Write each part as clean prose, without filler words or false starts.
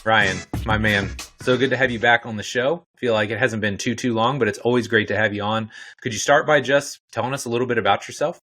Ryan, my man, so good to have you back on the show. Feel like it hasn't been too long, but it's always great to have you on. Could you start by just telling us a little bit about yourself?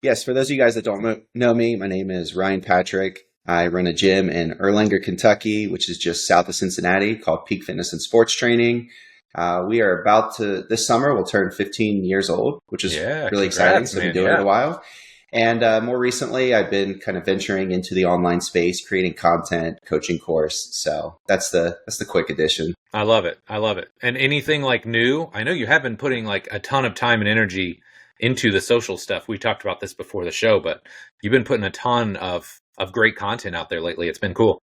Yes, for those of you guys that don't know me, my name is Ryan Patrick. I run a gym in Erlanger, Kentucky, which is just south of Cincinnati, called Peak Fitness and Sports Training. We are about to, this summer, we'll turn 15 years old, which is really exciting. So we've been doing it a while. And more recently, I've been kind of venturing into the online space, creating content, coaching course. So that's the quick addition. I love it. I love it. And anything like new? I know you have been putting like a ton of time and energy into the social stuff. We talked about this before the show, but you've been putting a ton of great content out there lately. It's been cool.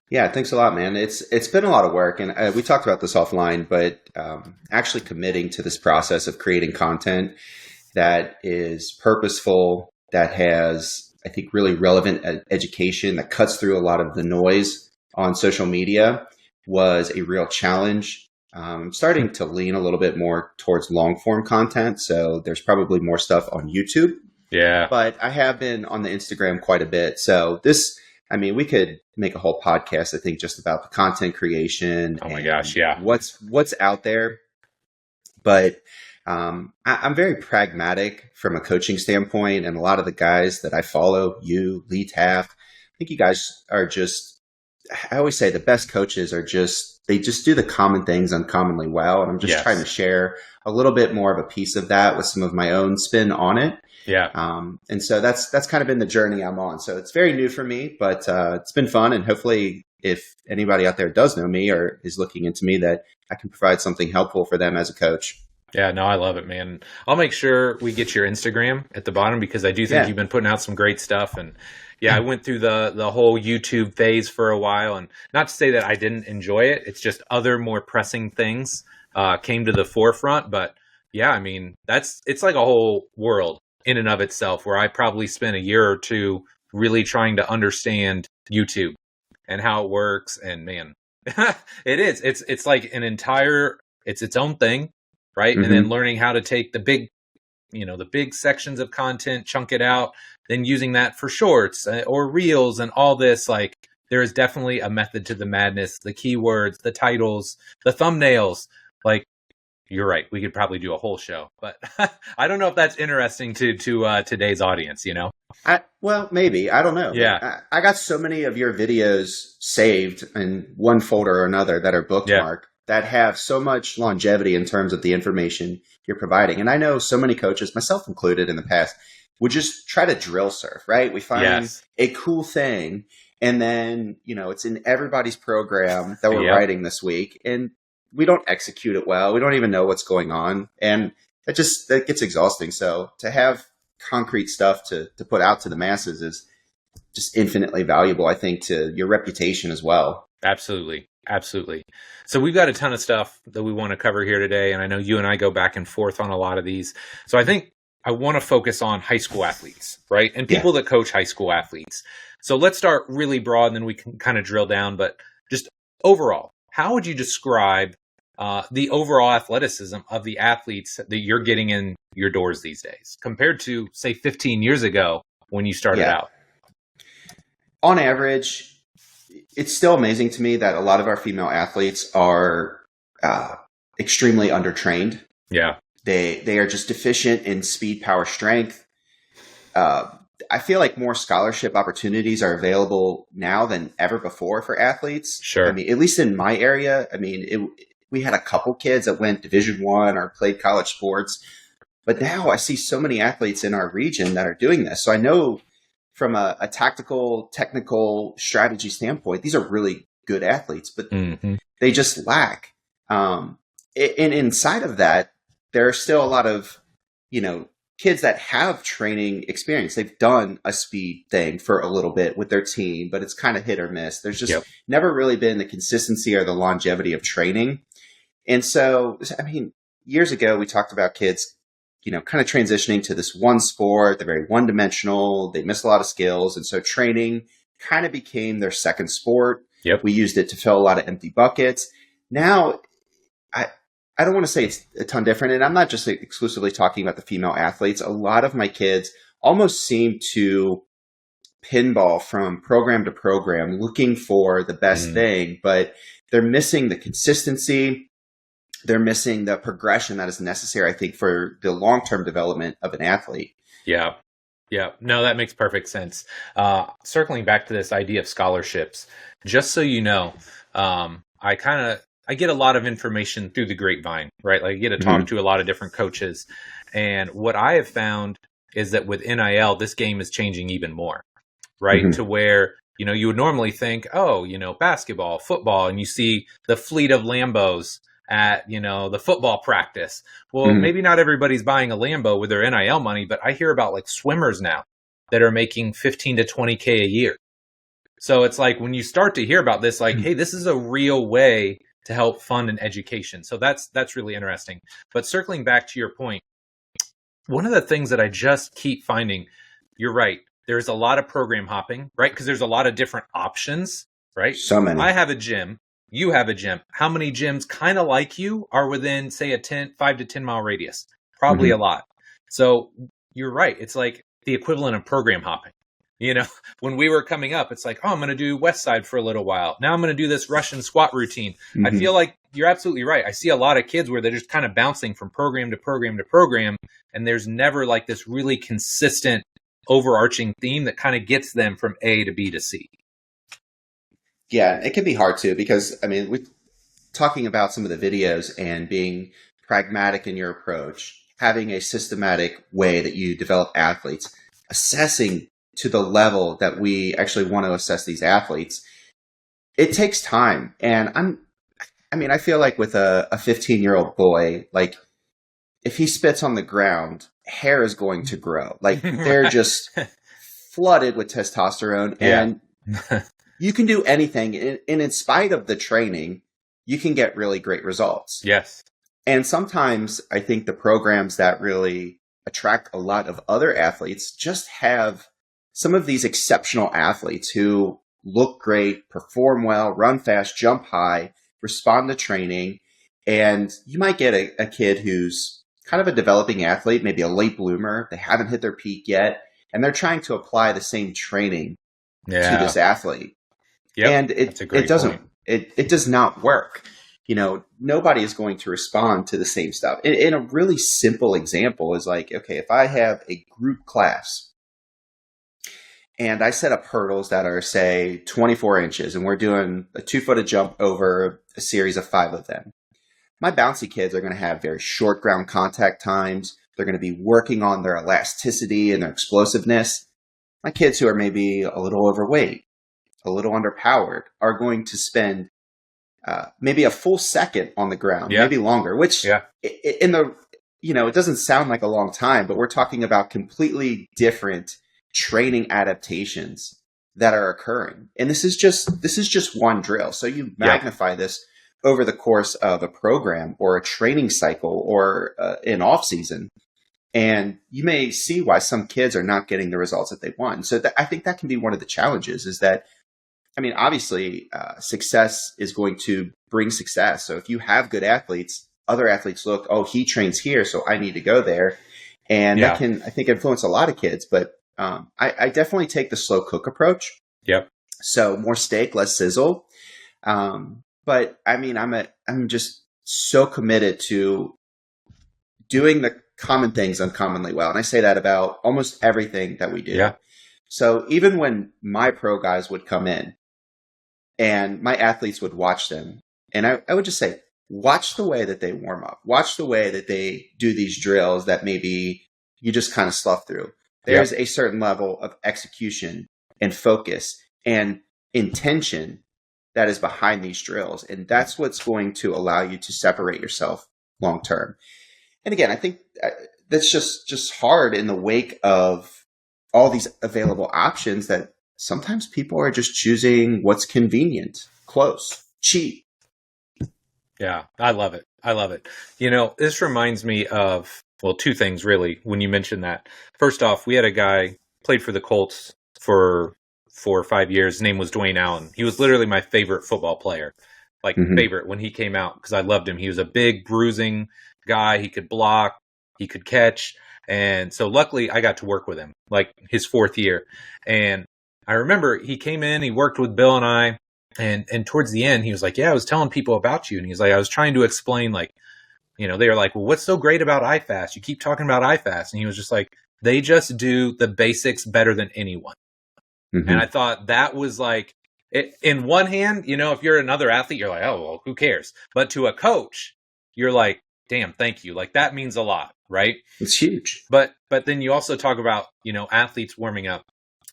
Yeah, thanks a lot, man. It's been a lot of work, and we talked about this offline, but actually committing to this process of creating content that is purposeful, that has, I think, really relevant education, that cuts through a lot of the noise on social media was a real challenge. Starting to lean a little bit more towards long form content. So there's probably more stuff on YouTube. Yeah. But I have been on the Instagram quite a bit. So we could make a whole podcast, I think, just about the content creation. Oh my gosh. Yeah. What's out there. But I'm very pragmatic from a coaching standpoint. And a lot of the guys that I follow, you, Lee Taft, I think you guys are just, I always say the best coaches they just do the common things uncommonly well. And I'm just trying to share a little bit more of a piece of that with some of my own spin on it. Yeah. And so that's kind of been the journey I'm on. So it's very new for me, but it's been fun. And hopefully if anybody out there does know me or is looking into me, that I can provide something helpful for them as a coach. Yeah, no, I love it, man. I'll make sure we get your Instagram at the bottom because I do think you've been putting out some great stuff. And I went through the whole YouTube phase for a while, and not to say that I didn't enjoy it. It's just other more pressing things came to the forefront. But yeah, I mean, it's like a whole world in and of itself where I probably spent a year or two really trying to understand YouTube and how it works. And man, it is. It's like it's its own thing. Right. Mm-hmm. And then learning how to take the big sections of content, chunk it out, then using that for shorts or reels and all this. Like there is definitely a method to the madness, the keywords, the titles, the thumbnails. Like you're right. We could probably do a whole show, but I don't know if that's interesting to today's audience, Well, maybe. I don't know. Yeah. I got so many of your videos saved in one folder or another that are bookmarked. That have so much longevity in terms of the information you're providing. And I know so many coaches, myself included in the past, would just try to drill surf, right? We find a cool thing and then, it's in everybody's program that we're writing this week and we don't execute it well. We don't even know what's going on. And that gets exhausting. So to have concrete stuff to put out to the masses is just infinitely valuable, I think, to your reputation as well. Absolutely. Absolutely. So we've got a ton of stuff that we want to cover here today. And I know you and I go back and forth on a lot of these. So I think I want to focus on high school athletes, right? And people that coach high school athletes. So let's start really broad and then we can kind of drill down. But just overall, how would you describe the overall athleticism of the athletes that you're getting in your doors these days compared to, say, 15 years ago when you started out? On average, it's still amazing to me that a lot of our female athletes are extremely undertrained. Yeah. They are just deficient in speed, power, strength. I feel like more scholarship opportunities are available now than ever before for athletes. Sure. I mean, at least in my area, we had a couple kids that went Division I or played college sports, but now I see so many athletes in our region that are doing this. So I know from a tactical, technical strategy standpoint, these are really good athletes, but they just lack. And inside of that, there are still a lot of, kids that have training experience. They've done a speed thing for a little bit with their team, but it's kind of hit or miss. There's just never really been the consistency or the longevity of training. And so, years ago, we talked about kids kind of transitioning to this one sport. They're very one-dimensional. They miss a lot of skills. And so training kind of became their second sport. Yep. We used it to fill a lot of empty buckets. Now, I don't want to say it's a ton different. And I'm not just exclusively talking about the female athletes. A lot of my kids almost seem to pinball from program to program, looking for the best thing, but they're missing the consistency. They're missing the progression that is necessary, I think, for the long-term development of an athlete. Yeah. Yeah. No, that makes perfect sense. Circling back to this idea of scholarships, just so you know, I get a lot of information through the grapevine, right? Like I get to talk to a lot of different coaches. And what I have found is that with NIL, this game is changing even more, right? To where, you would normally think, oh, basketball, football, and you see the fleet of Lambos at, the football practice. Well, maybe not everybody's buying a Lambo with their NIL money, but I hear about like swimmers now that are making 15 to 20K a year. So it's like when you start to hear about this, like, hey, this is a real way to help fund an education. So that's really interesting. But circling back to your point, one of the things that I just keep finding, you're right, there's a lot of program hopping, right? Because there's a lot of different options, right? So many. I have a gym. You have a gym. How many gyms kind of like you are within, say, a 5 to 10 mile radius? Probably a lot. So you're right. It's like the equivalent of program hopping. When we were coming up, it's like, oh, I'm going to do West Side for a little while. Now I'm going to do this Russian squat routine. I feel like you're absolutely right. I see a lot of kids where they're just kind of bouncing from program to program to program. And there's never like this really consistent overarching theme that kind of gets them from A to B to C. Yeah, it can be hard too, because we're talking about some of the videos and being pragmatic in your approach, having a systematic way that you develop athletes, assessing to the level that we actually want to assess these athletes. It takes time. And I feel like with a 15-year-old boy, like if he spits on the ground, hair is going to grow. Like they're just flooded with testosterone. And you can do anything. And in spite of the training, you can get really great results. Yes. And sometimes I think the programs that really attract a lot of other athletes just have some of these exceptional athletes who look great, perform well, run fast, jump high, respond to training. And you might get a kid who's kind of a developing athlete, maybe a late bloomer. They haven't hit their peak yet. And they're trying to apply the same training to this athlete. Yep, and it does not work. Nobody is going to respond to the same stuff. And a really simple example is like, okay, if I have a group class and I set up hurdles that are, say, 24 inches, and we're doing a 2-footed jump over a series of 5 of them, my bouncy kids are going to have very short ground contact times. They're going to be working on their elasticity and their explosiveness. My kids who are maybe a little overweight, a little underpowered, are going to spend maybe a full second on the ground, maybe longer, which in the, it doesn't sound like a long time, but we're talking about completely different training adaptations that are occurring. And this is just one drill. So you magnify this over the course of a program or a training cycle or an off season, and you may see why some kids are not getting the results that they want. So I think that can be one of the challenges, is that, obviously success is going to bring success. So if you have good athletes, other athletes look, oh, he trains here, so I need to go there. And that can, I think, influence a lot of kids. But I definitely take the slow cook approach. Yep. So more steak, less sizzle. But I'm just so committed to doing the common things uncommonly well. And I say that about almost everything that we do. Yeah. So even when my pro guys would come in and my athletes would watch them, and I would just say, watch the way that they warm up. Watch the way that they do these drills that maybe you just kind of slough through. There's a certain level of execution and focus and intention that is behind these drills. And that's what's going to allow you to separate yourself long term. And again, I think that's just hard in the wake of all these available options, that sometimes people are just choosing what's convenient, close, cheap. Yeah, I love it. I love it. This reminds me of, two things really when you mentioned that. First off, we had a guy played for the Colts for 4 or 5 years. His name was Dwayne Allen. He was literally my favorite football player, favorite when he came out, because I loved him. He was a big bruising guy. He could block, he could catch. And so luckily I got to work with him like his 4th year. And I remember he came in, he worked with Bill and I, and towards the end, he was like, yeah, I was telling people about you. And he's like, I was trying to explain, like, you know, they were like, well, what's so great about iFast? You keep talking about iFast. And he was just like, they just do the basics better than anyone. Mm-hmm. And I thought that was like, in one hand, you know, if you're another athlete, you're like, oh, well, who cares? But to a coach, you're like, damn, thank you. Like, that means a lot, right? It's huge. But then you also talk about, you know, athletes warming up.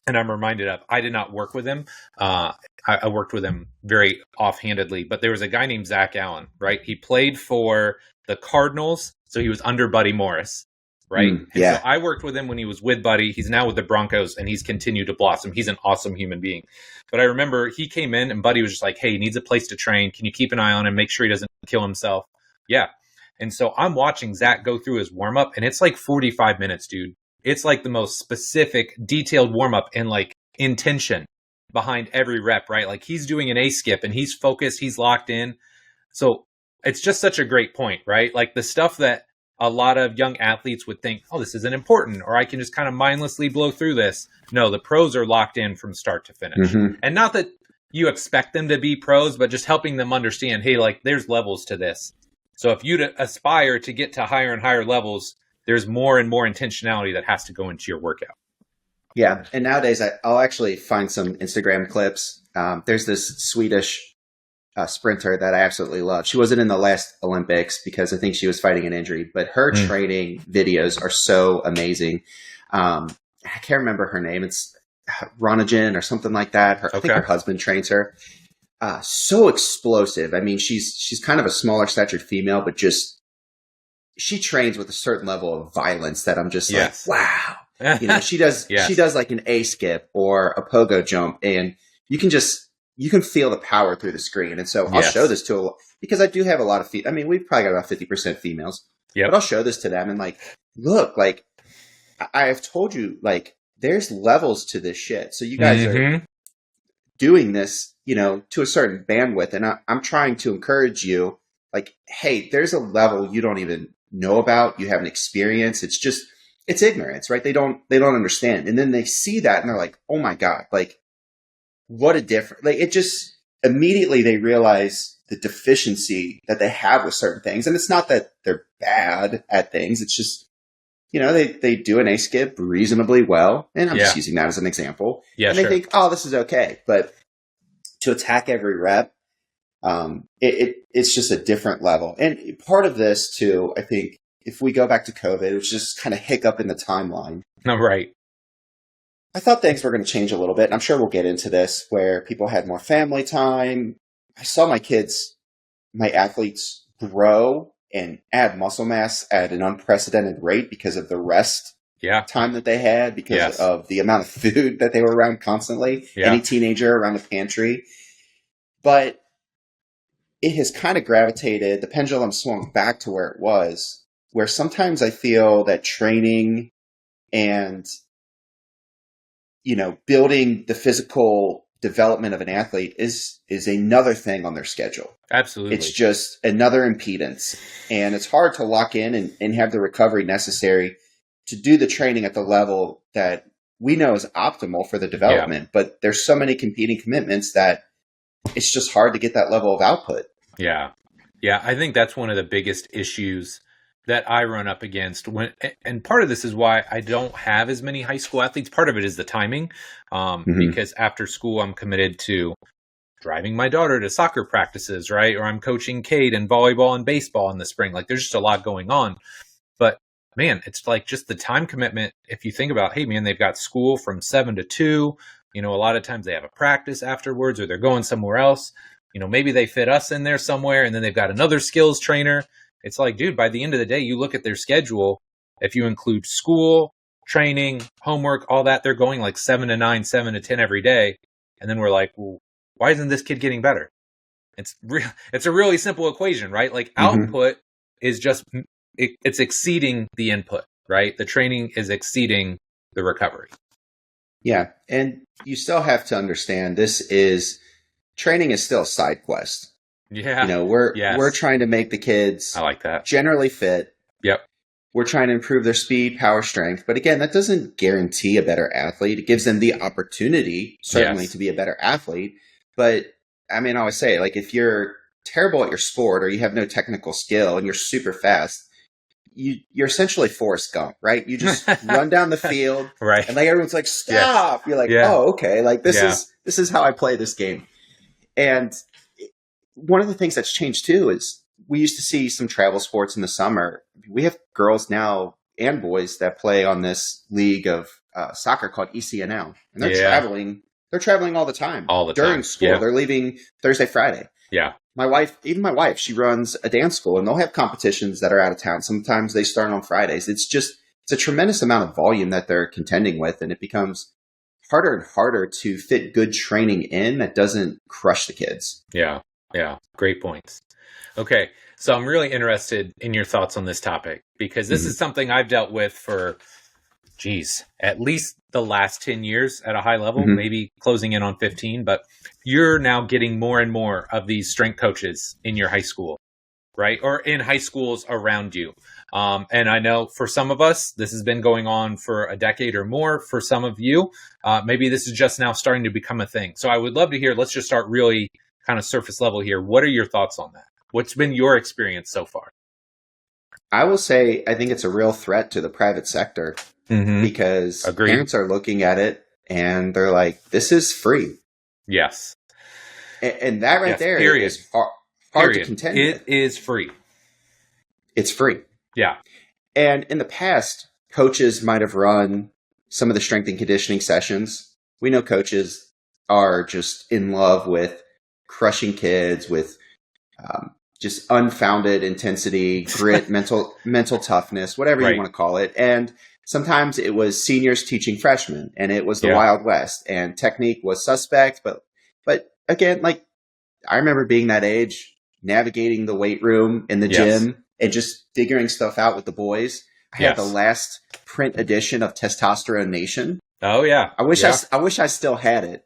And I'm reminded of, I did not work with him. I worked with him very offhandedly, but there was a guy named Zach Allen, right? He played for the Cardinals, so he was under Buddy Morris, right? Yeah. And so I worked with him when he was with Buddy. He's now with the Broncos, and he's continued to blossom. He's an awesome human being. But I remember he came in, and Buddy was just like, hey, he needs a place to train. Can you keep an eye on him, make sure he doesn't kill himself? Yeah. And so I'm watching Zach go through his warm-up, and it's like 45 minutes, dude. It's like the most specific, detailed warm-up and like intention behind every rep, right? Like he's doing an A skip and he's focused, he's locked in. So it's just such a great point, right? Like the stuff that a lot of young athletes would think, oh, this isn't important, or I can just kind of mindlessly blow through this. No, the pros are locked in from start to finish. Mm-hmm. And not that you expect them to be pros, but just helping them understand, hey, like there's levels to this. So if you aspire to get to higher and higher levels, there's more and more intentionality that has to go into your workout. Yeah. And nowadays I'll actually find some Instagram clips. There's this Swedish sprinter that I absolutely love. She wasn't in the last Olympics because I think she was fighting an injury, but her training videos are so amazing. I can't remember her name. It's Ronagen or something like that. I think her husband trains her. So explosive. I mean, she's kind of a smaller statured female, but just she trains with a certain level of violence that I'm just like, wow. You know, she does like an A skip or a pogo jump, and you can feel the power through the screen. And so I'll show this to because I do have a lot of I mean, we've probably got about 50% females, but I'll show this to them and like, look, like I have told you, like there's levels to this shit. So you guys are doing this, you know, to a certain bandwidth. And I'm trying to encourage you, like, hey, there's a level you don't even know about. You haven't experienced. It's ignorance, right? They don't understand. And then they see that and they're like, oh my God, like what a difference. Like it just immediately they realize the deficiency that they have with certain things. And it's not that they're bad at things. It's just, you know, they do an A skip reasonably well. And I'm just using that as an example. Yeah, and they think, oh, this is okay. But to attack every rep, it's just a different level. And part of this too, I think, if we go back to COVID, which is kind of hiccup in the timeline. No, right. I thought things were going to change a little bit. And I'm sure we'll get into this where people had more family time. I saw my athletes grow and add muscle mass at an unprecedented rate because of the rest time that they had, because of the amount of food that they were around constantly. Any teenager around the pantry. But it has kind of gravitated, the pendulum swung back to where it was, where sometimes I feel that training and, you know, building the physical development of an athlete is another thing on their schedule. Absolutely. It's just another impedance. And it's hard to lock in and have the recovery necessary to do the training at the level that we know is optimal for the development. But there's so many competing commitments that it's just hard to get that level of output. Yeah. Yeah. I think that's one of the biggest issues that I run up against and part of this is why I don't have as many high school athletes. Part of it is the timing, because after school I'm committed to driving my daughter to soccer practices, right? Or I'm coaching Cade in volleyball and baseball in the spring. Like there's just a lot going on, but man, it's like just the time commitment. If you think about, hey man, they've got school from 7 to 2, you know, a lot of times they have a practice afterwards or they're going somewhere else. You know, maybe they fit us in there somewhere and then they've got another skills trainer. It's like, dude, by the end of the day, you look at their schedule, if you include school, training, homework, all that, they're going like 7 to 9, 7 to 10 every day. And then we're like, well, why isn't this kid getting better? It's a really simple equation, right? Like output is just, it's exceeding the input, right? The training is exceeding the recovery. Yeah. And you still have to understand training is still a side quest. Yeah. You know, we're trying to make the kids I like that. generally fit. Yep. we're trying to improve their speed, power, strength. But again, that doesn't guarantee a better athlete. It gives them the opportunity, certainly, to be a better athlete. But I mean, I always say, like, if you're terrible at your sport or you have no technical skill and you're super fast, you're essentially Forrest Gump, right? You just run down the field, right? And like everyone's like, stop. Yeah. You're like, oh, okay. Like this is how I play this game. And one of the things that's changed too is we used to see some travel sports in the summer. We have girls now and boys that play on this league of soccer called ECNL, and they're traveling. They're traveling all the time. During school. Yeah. They're leaving Thursday, Friday. Yeah. My wife, she runs a dance school, and they'll have competitions that are out of town. Sometimes they start on Fridays. It's a tremendous amount of volume that they're contending with, and it becomes harder and harder to fit good training in that doesn't crush the kids. Yeah. Yeah. Great points. Okay. So I'm really interested in your thoughts on this topic because this is something I've dealt with for, at least the last 10 years at a high level, maybe closing in on 15, but you're now getting more and more of these strength coaches in your high school, right? Or in high schools around you. And I know for some of us, this has been going on for a decade or more. For some of you, maybe this is just now starting to become a thing. So I would love to hear, let's just start really kind of surface level here. What are your thoughts on that? What's been your experience so far? I will say, I think it's a real threat to the private sector because parents are looking at it and they're like, this is free. Yes. And that right there is hard to contend with. It is free. It's free. Yeah. And in the past, coaches might have run some of the strength and conditioning sessions. We know coaches are just in love with crushing kids with just unfounded intensity, grit, mental toughness, whatever you want to call it. And sometimes it was seniors teaching freshmen, and it was the Wild West, and technique was suspect. But again, like I remember being that age, navigating the weight room in the gym and just figuring stuff out with the boys. I had the last print edition of Testosterone Nation. Oh yeah. I wish I still had it.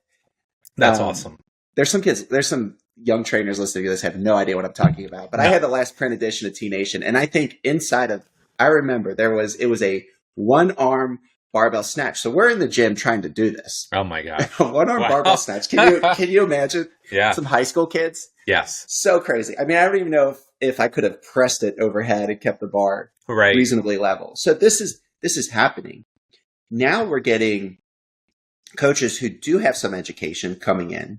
That's awesome. There's some young trainers listening to this have no idea what I'm talking about, but I had the last print edition of T Nation. And I think I remember it was a one arm barbell snatch. So we're in the gym trying to do this. Oh my God. One arm barbell snatch. Can you imagine? Yeah. Some high school kids? Yes. So crazy. I mean, I don't even know if I could have pressed it overhead and kept the bar reasonably level. So this is happening. Now we're getting coaches who do have some education coming in.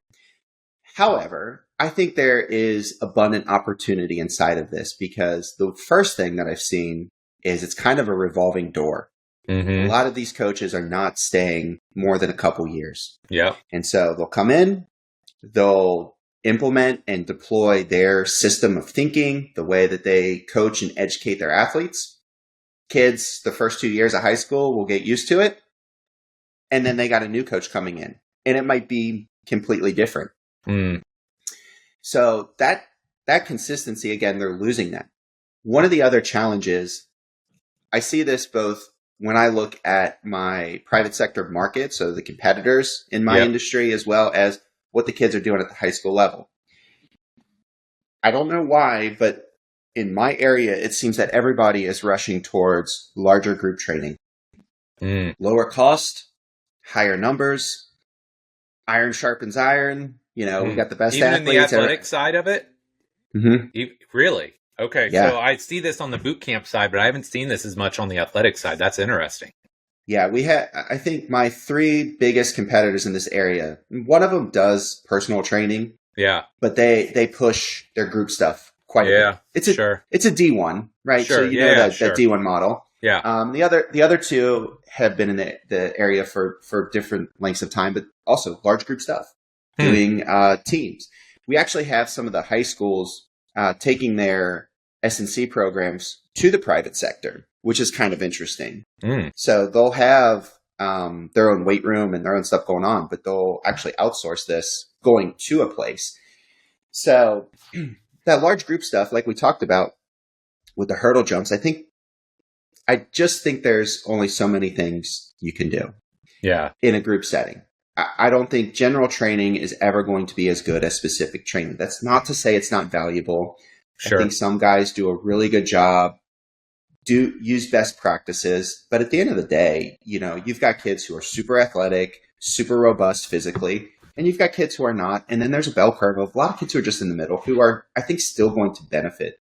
However, I think there is abundant opportunity inside of this because the first thing that I've seen is it's kind of a revolving door. A lot of these coaches are not staying more than a couple years. Yeah. And so they'll come in, they'll implement and deploy their system of thinking, the way that they coach and educate their athletes. Kids, the first 2 years of high school will get used to it. And then they got a new coach coming in, and it might be completely different. So that consistency, again, they're losing that. One of the other challenges, I see this both when I look at my private sector market, so the competitors in my industry, as well as what the kids are doing at the high school level. I don't know why, but in my area, it seems that everybody is rushing towards larger group training. Lower cost, higher numbers, iron sharpens iron. You know, we got the best even athletes. Even the athletic side of it? Really? Okay. Yeah. So I see this on the boot camp side, but I haven't seen this as much on the athletic side. That's interesting. Yeah, I think my three biggest competitors in this area, one of them does personal training. Yeah. But they push their group stuff quite a bit. It's a D1, right? Sure. So you know that D1 model. Yeah. The other two have been in the area for different lengths of time, but also large group stuff, doing teams. We actually have some of the high schools taking their S&C programs to the private sector, which is kind of interesting. So they'll have their own weight room and their own stuff going on, but they'll actually outsource this going to a place. So that large group stuff, like we talked about with the hurdle jumps, I just think there's only so many things you can do in a group setting. I don't think general training is ever going to be as good as specific training. That's not to say it's not valuable. Sure. I think some guys do a really good job do use best practices. But at the end of the day, you've got kids who are super athletic, super robust physically, and you've got kids who are not. And then there's a bell curve of a lot of kids who are just in the middle who are, I think, still going to benefit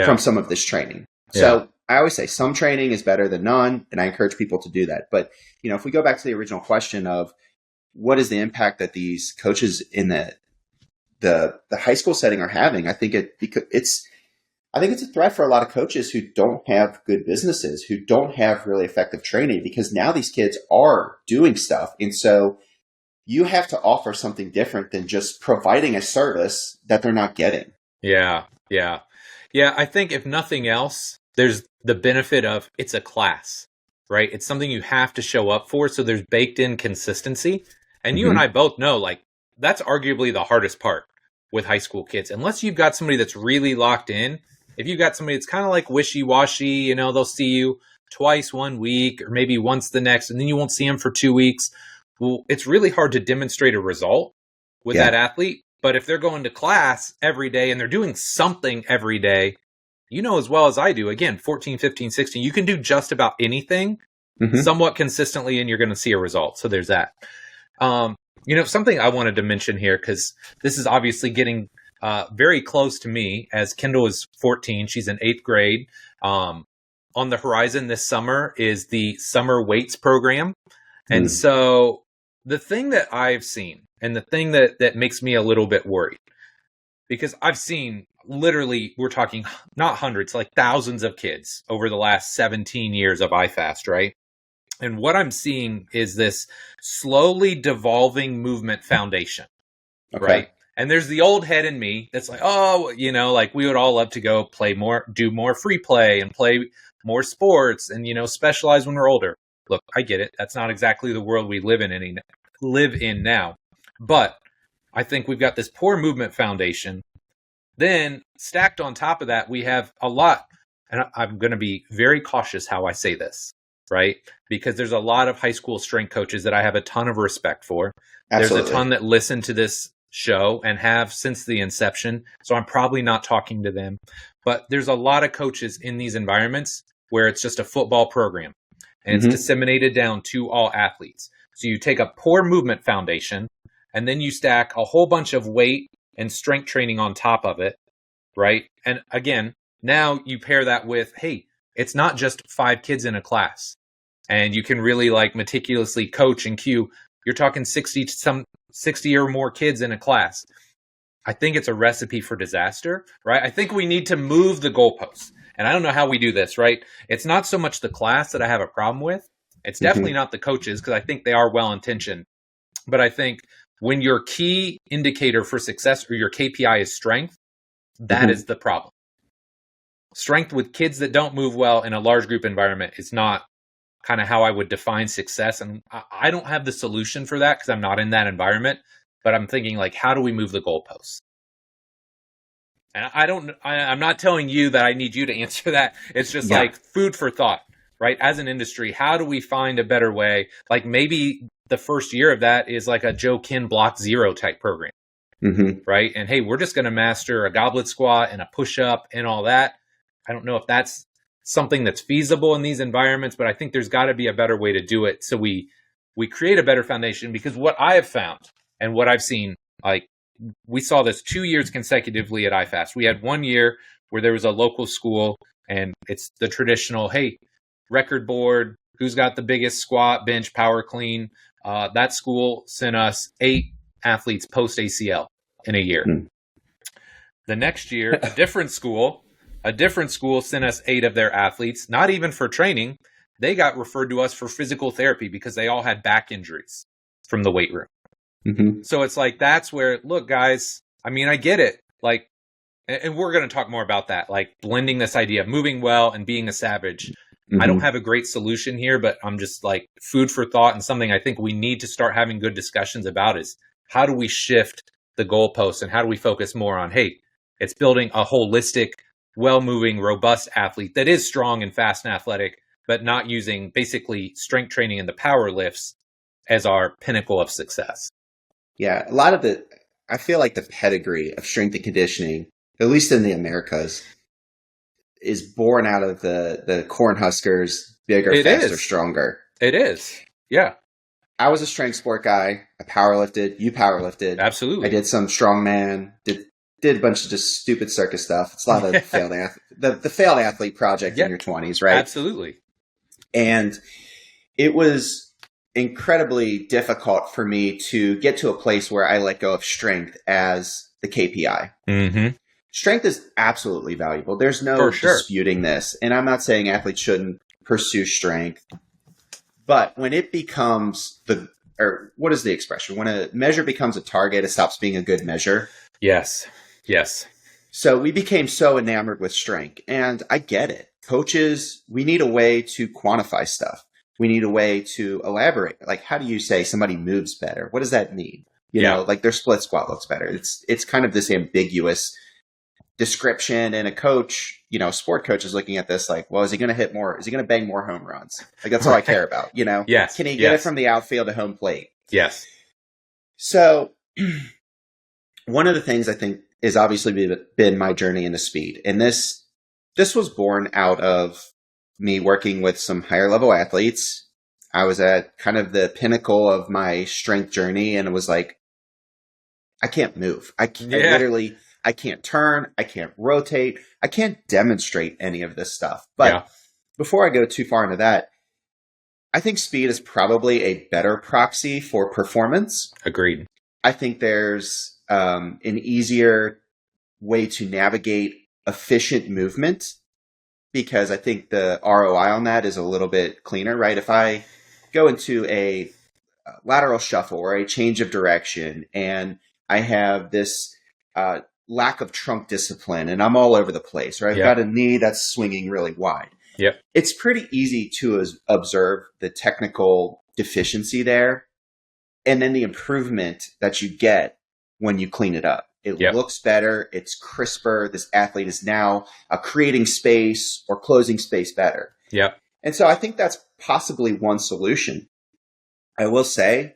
from some of this training. So I always say some training is better than none, and I encourage people to do that. But, if we go back to the original question of what is the impact that these coaches in the high school setting are having, I think it's a threat for a lot of coaches who don't have good businesses, who don't have really effective training, because now these kids are doing stuff. And so you have to offer something different than just providing a service that they're not getting. Yeah. I think if nothing else, there's the benefit of it's a class, right? It's something you have to show up for. So there's baked in consistency. And you and I both know, like, that's arguably the hardest part with high school kids. Unless you've got somebody that's really locked in, if you've got somebody that's kind of like wishy-washy, they'll see you twice one week or maybe once the next, and then you won't see them for 2 weeks. Well, it's really hard to demonstrate a result with that athlete. But if they're going to class every day and they're doing something every day, as well as I do, again, 14, 15, 16, you can do just about anything somewhat consistently and you're going to see a result. So there's that. Something I wanted to mention here, because this is obviously getting very close to me, as Kendall is 14. She's in 8th grade. On the horizon this summer is the summer weights program. And so the thing that I've seen, and the thing that makes me a little bit worried, because I've seen literally, we're talking not hundreds, like thousands of kids over the last 17 years of IFAST, right? And what I'm seeing is this slowly devolving movement foundation, right? And there's the old head in me that's like, like we would all love to go play more, do more free play and play more sports and, specialize when we're older. Look, I get it. That's not exactly the world we live in now. But I think we've got this poor movement foundation. Then stacked on top of that, we have a lot, and I'm going to be very cautious how I say this, right? Because there's a lot of high school strength coaches that I have a ton of respect for. Absolutely. There's a ton that listen to this show and have since the inception. So I'm probably not talking to them. But there's a lot of coaches in these environments where it's just a football program and it's disseminated down to all athletes. So you take a poor movement foundation and then you stack a whole bunch of weight and strength training on top of it, right? And again, now you pair that with, hey, it's not just 5 kids in a class and you can really like meticulously coach and cue. You're talking 60 or more kids in a class. I think it's a recipe for disaster, right? I think we need to move the goalposts. And I don't know how we do this, right? It's not so much the class that I have a problem with. It's definitely not the coaches, because I think they are well-intentioned. But I think when your key indicator for success or your KPI is strength, that is the problem. Strength with kids that don't move well in a large group environment is not kind of how I would define success. And I don't have the solution for that because I'm not in that environment. But I'm thinking, like, how do we move the goalposts? And I'm not telling you that I need you to answer that. It's just like food for thought, right? As an industry, how do we find a better way? Like maybe the first year of that is like a Joe Kin block 0 type program, right? And hey, we're just going to master a goblet squat and a push up and all that. I don't know if that's something that's feasible in these environments, but I think there's got to be a better way to do it. So we create a better foundation, because what I have found and what I've seen, like, we saw this 2 years consecutively at IFAST. We had 1 year where there was a local school and it's the traditional, hey, record board, who's got the biggest squat, bench, power clean. That school sent us 8 athletes post ACL in a year. The next year, a different school sent us 8 of their athletes, not even for training. They got referred to us for physical therapy because they all had back injuries from the weight room. So it's like, that's where, look, guys, I mean, I get it. Like, and we're going to talk more about that, like blending this idea of moving well and being a savage. I don't have a great solution here, but I'm just like food for thought, and something I think we need to start having good discussions about is how do we shift the goalposts and how do we focus more on, hey, it's building a holistic, well-moving, robust athlete that is strong and fast and athletic, but not using basically strength training and the power lifts as our pinnacle of success. Yeah, I feel like the pedigree of strength and conditioning, at least in the Americas, is born out of the Cornhuskers, bigger, It faster, is. stronger. It is. Yeah, I was a strength sport guy. I powerlifted. You powerlifted. I absolutely. did some strongman. Did a bunch of just stupid circus stuff. It's a lot of failed the failed athlete project in your 20s, right? Absolutely. And it was incredibly difficult for me to get to a place where I let go of strength as the KPI. Mm-hmm. Strength is absolutely valuable. There's no disputing this. And I'm not saying athletes shouldn't pursue strength. But when it becomes what is the expression? When a measure becomes a target, it stops being a good measure. Yes. Yes. So we became so enamored with strength. And I get it. Coaches, we need a way to quantify stuff. We need a way to elaborate. Like, how do you say somebody moves better? What does that mean? You know, like their split squat looks better. It's kind of this ambiguous description, and a coach, sport coach is looking at this like, well, is he going to hit more? Is he going to bang more home runs? Like, that's all I care about, Yes. Can he get it from the outfield to home plate? Yes. So one of the things I think is obviously been my journey into speed. And this was born out of me working with some higher level athletes. I was at kind of the pinnacle of my strength journey, and it was like, I can't move. I can't turn. I can't rotate. I can't demonstrate any of this stuff. But before I go too far into that, I think speed is probably a better proxy for performance. Agreed. I think there's an easier way to navigate efficient movement, because I think the ROI on that is a little bit cleaner, right? If I go into a lateral shuffle or a change of direction and I have this lack of trunk discipline and I'm all over the place, right? I've got a knee that's swinging really wide. Yep. It's pretty easy to observe the technical deficiency there, and then the improvement that you get when you clean it up. It looks better. It's crisper. This athlete is now creating space or closing space better. Yep. And so I think that's possibly one solution. I will say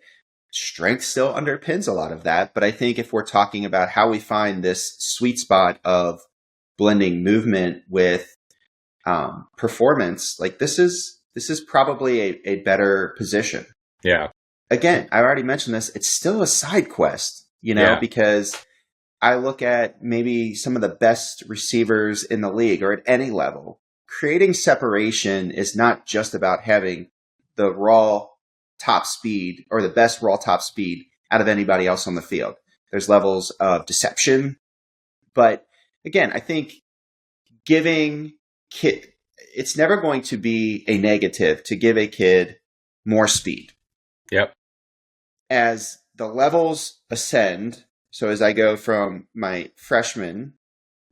strength still underpins a lot of that. But I think if we're talking about how we find this sweet spot of blending movement with performance, like this is probably a better position. Yeah. Again, I already mentioned this. It's still a side quest, because I look at maybe some of the best receivers in the league or at any level. Creating separation is not just about having the raw top speed or the best raw top speed out of anybody else on the field. There's levels of deception. But again, I think it's never going to be a negative to give a kid more speed. Yep. As the levels ascend, so as I go from my freshman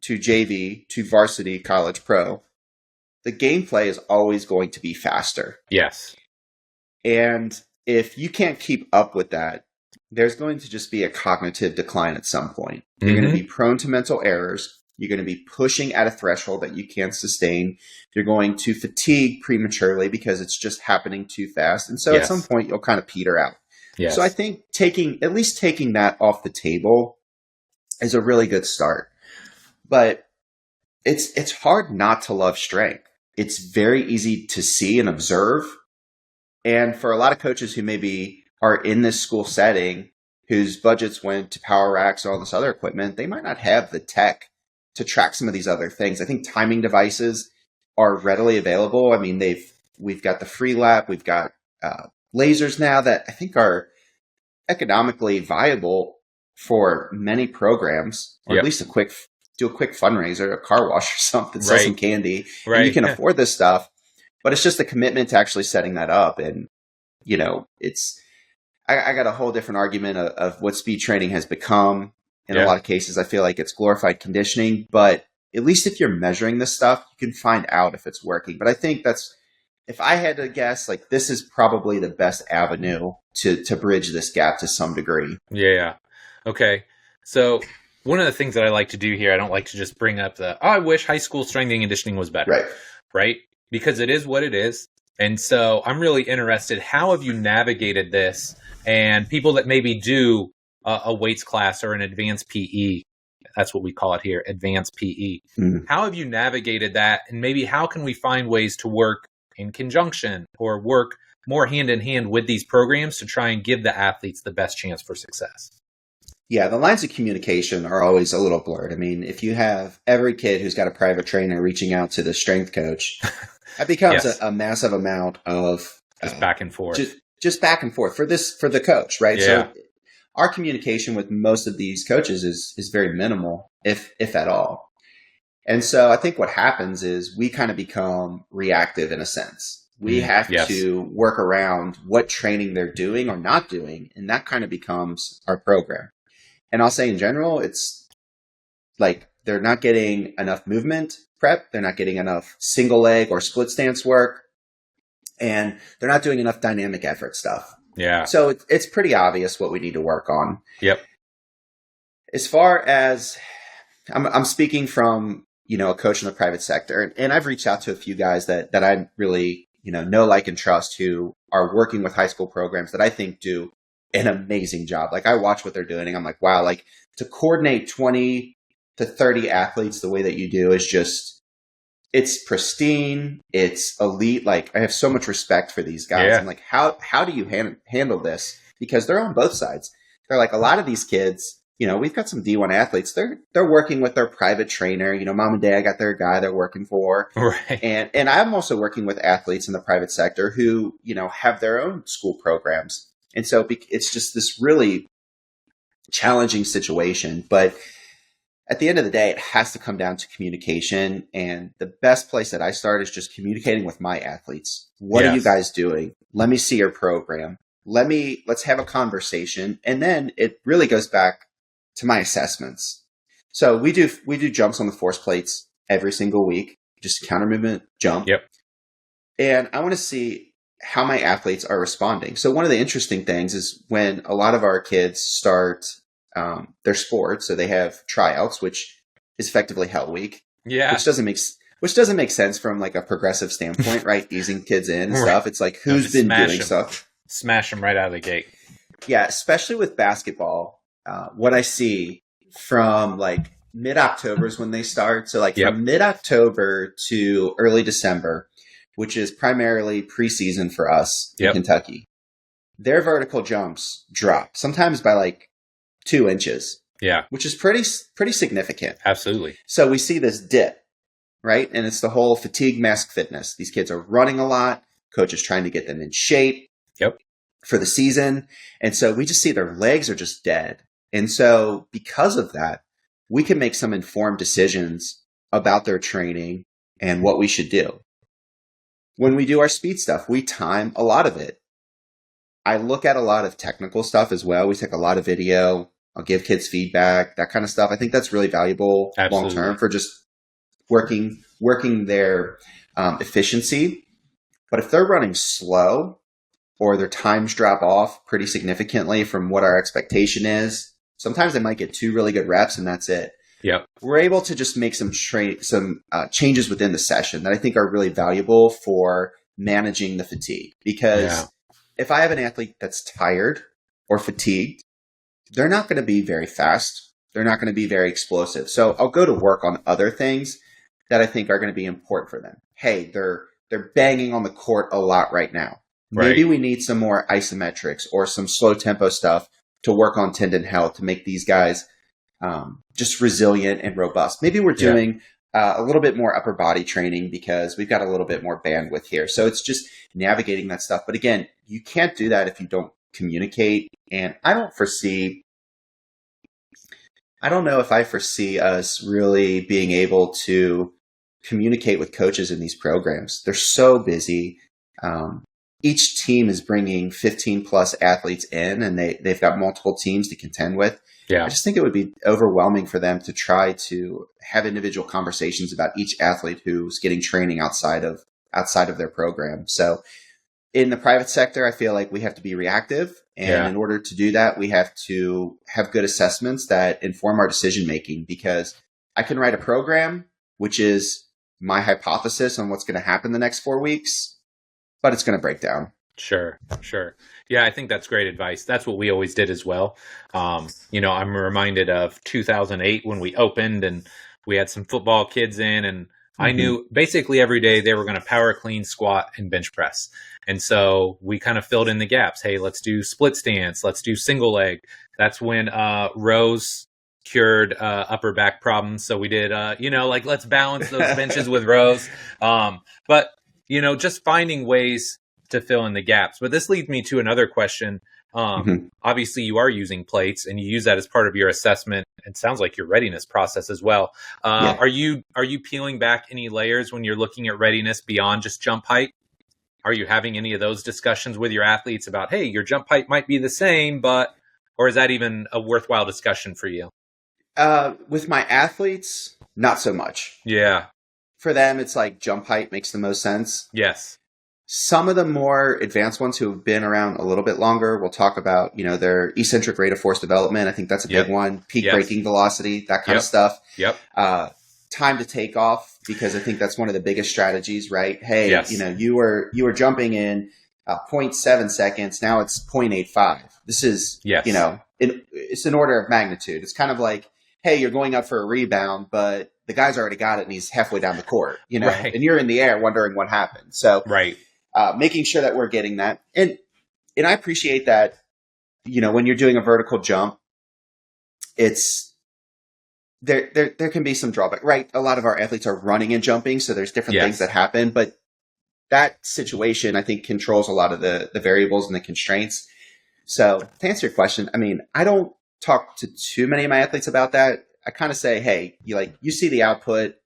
to JV to varsity college pro, the gameplay is always going to be faster. Yes. And if you can't keep up with that, there's going to just be a cognitive decline at some point. You're going to be prone to mental errors. You're going to be pushing at a threshold that you can't sustain. You're going to fatigue prematurely because it's just happening too fast. And so at some point, you'll kind of peter out. Yes. So I think taking that off the table is a really good start. But it's hard not to love strength. It's very easy to see and observe. And for a lot of coaches who maybe are in this school setting, whose budgets went to power racks and all this other equipment, they might not have the tech to track some of these other things. I think timing devices are readily available. I mean, we've got the free lap, we've got lasers now that I think are economically viable for many programs, or at least do a quick fundraiser, a car wash or something, sell some candy. Right. And you can afford this stuff, but it's just a commitment to actually setting that up. And, I got a whole different argument of what speed training has become. In a lot of cases, I feel like it's glorified conditioning, but at least if you're measuring this stuff, you can find out if it's working. But I think if I had to guess, like, this is probably the best avenue to bridge this gap to some degree. Yeah. Okay. So one of the things that I like to do here, I don't like to just bring up I wish high school strength and conditioning was better. Right? Because it is what it is. And so I'm really interested, how have you navigated this? And people that maybe do a weights class or an advanced PE, That's what we call it here, advanced PE. Mm. How have you navigated that? And maybe how can we find ways to work in conjunction or work more hand in hand with these programs to try and give the athletes the best chance for success? Yeah, the lines of communication are always a little blurred. I mean, if you have every kid who's got a private trainer reaching out to the strength coach, that becomes Yes. a massive amount of Just back and forth. Just back and forth for the coach, right? Yeah. So our communication with most of these coaches is very minimal, if at all. And so I think what happens is we kind of become reactive in a sense. We have Yes. to work around what training they're doing or not doing, and that kind of becomes our program. And I'll say in general, it's like they're not getting enough movement prep. They're not getting enough single leg or split stance work. And they're not doing enough dynamic effort stuff. Yeah. So it's pretty obvious what we need to work on. Yep. As far as I'm speaking from, a coach in the private sector, and I've reached out to a few guys that I really, know, like, and trust who are working with high school programs that I think do an amazing job. Like, I watch what they're doing and I'm like, wow, like to coordinate 20 to 30 athletes the way that you do is just, it's pristine. It's elite. Like, I have so much respect for these guys. Yeah. I'm like, how do you handle this? Because they're on both sides. They're like, a lot of these kids, we've got some D1 athletes. They're working with their private trainer. Mom and dad got their guy they're working for. Right. And I'm also working with athletes in the private sector who, have their own school programs. And so it's just this really challenging situation. But at the end of the day, it has to come down to communication. And the best place that I start is just communicating with my athletes. What are you guys doing? Let me see your program. Let's have a conversation. And then it really goes back to my assessments. So we do jumps on the force plates every single week, just a counter movement jump. Yep. And I want to see how my athletes are responding. So one of the interesting things is when a lot of our kids start their sports, so they have tryouts, which is effectively Hell Week. Yeah. Which doesn't make sense from like a progressive standpoint, right? Easing kids in and Right. stuff. It's like who's been doing stuff. Smash them right out of the gate. Yeah, especially with basketball. What I see from like mid-October is when they start. So like from mid-October to early December, which is primarily preseason for us in Kentucky, their vertical jumps drop, sometimes by like 2 inches. Yeah. Which is pretty significant. Absolutely. So we see this dip, right? And it's the whole fatigue mask fitness. These kids are running a lot. Coach is trying to get them in shape for the season. And so we just see their legs are just dead. And so because of that, we can make some informed decisions about their training and what we should do. When we do our speed stuff, we time a lot of it. I look at a lot of technical stuff as well. We take a lot of video. I'll give kids feedback, that kind of stuff. I think that's really valuable long term for just working their efficiency. But if they're running slow or their times drop off pretty significantly from what our expectation is, sometimes they might get 2 really good reps and that's it. Yep. We're able to just make some changes within the session that I think are really valuable for managing the fatigue. Because if I have an athlete that's tired or fatigued, they're not going to be very fast. They're not going to be very explosive. So I'll go to work on other things that I think are going to be important for them. Hey, they're banging on the court a lot right now. Right. Maybe we need some more isometrics or some slow tempo stuff to work on tendon health to make these guys just resilient and robust. Maybe we're doing a little bit more upper body training because we've got a little bit more bandwidth here. So it's just navigating that stuff. But again, you can't do that if you don't communicate. And I don't know if I foresee us really being able to communicate with coaches in these programs. They're so busy. Each team is bringing 15 plus athletes in and they've got multiple teams to contend with. Yeah. I just think it would be overwhelming for them to try to have individual conversations about each athlete who's getting training outside of their program. So in the private sector, I feel like we have to be reactive. And in order to do that, we have to have good assessments that inform our decision making, because I can write a program, which is my hypothesis on what's going to happen the next 4 weeks, but it's going to break down. Sure, sure. Yeah, I think that's great advice. That's what we always did as well. I'm reminded of 2008 when we opened and we had some football kids in, and I Mm-hmm. knew basically every day they were going to power clean, squat, and bench press. And so we kind of filled in the gaps. Hey, let's do split stance. Let's do single leg. That's when rows cured upper back problems. So we did, let's balance those benches with rows. But, just finding ways to fill in the gaps. But this leads me to another question. Mm-hmm. Obviously, you are using plates, and you use that as part of your assessment. It sounds like your readiness process as well. Yeah. Are you peeling back any layers when you're looking at readiness beyond just jump height? Are you having any of those discussions with your athletes about, hey, your jump height might be the same, or is that even a worthwhile discussion for you? With my athletes, not so much. Yeah. For them, it's like jump height makes the most sense. Yes. Some of the more advanced ones who have been around a little bit longer will talk about, their eccentric rate of force development. I think that's a big one. Peak braking velocity, that kind of stuff. Yep. Time to take off, because I think that's one of the biggest strategies, right? Hey, Yes. you were jumping in 0.7 seconds. Now it's 0.85. This is, it's an order of magnitude. It's kind of like, hey, you're going up for a rebound, but the guy's already got it and he's halfway down the court, right. And you're in the air wondering what happened. So, right. Making sure that we're getting that. And I appreciate that, when you're doing a vertical jump, it's there can be some drawback, right? A lot of our athletes are running and jumping, so there's different things that happen, but that situation, I think, controls a lot of the variables and the constraints. So to answer your question, I mean, I don't talk to too many of my athletes about that. I kind of say, hey, you see the output.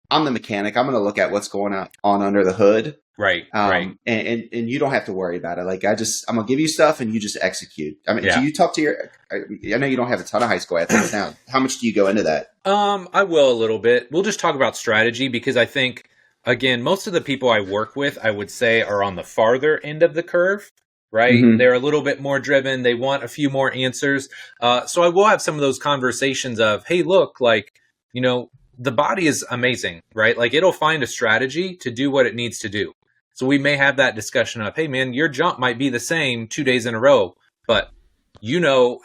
I'm the mechanic. I'm going to look at what's going on under the hood. Right. Right. And you don't have to worry about it. Like I'm going to give you stuff and you just execute. I mean, do you talk to I know you don't have a ton of high school athletes now. How much do you go into that? I will a little bit. We'll just talk about strategy, because I think, again, most of the people I work with, I would say, are on the farther end of the curve, right? Mm-hmm. They're a little bit more driven. They want a few more answers. So I will have some of those conversations of, hey, look, the body is amazing, right? Like it'll find a strategy to do what it needs to do. So we may have that discussion of, hey, man, your jump might be the same 2 days in a row, but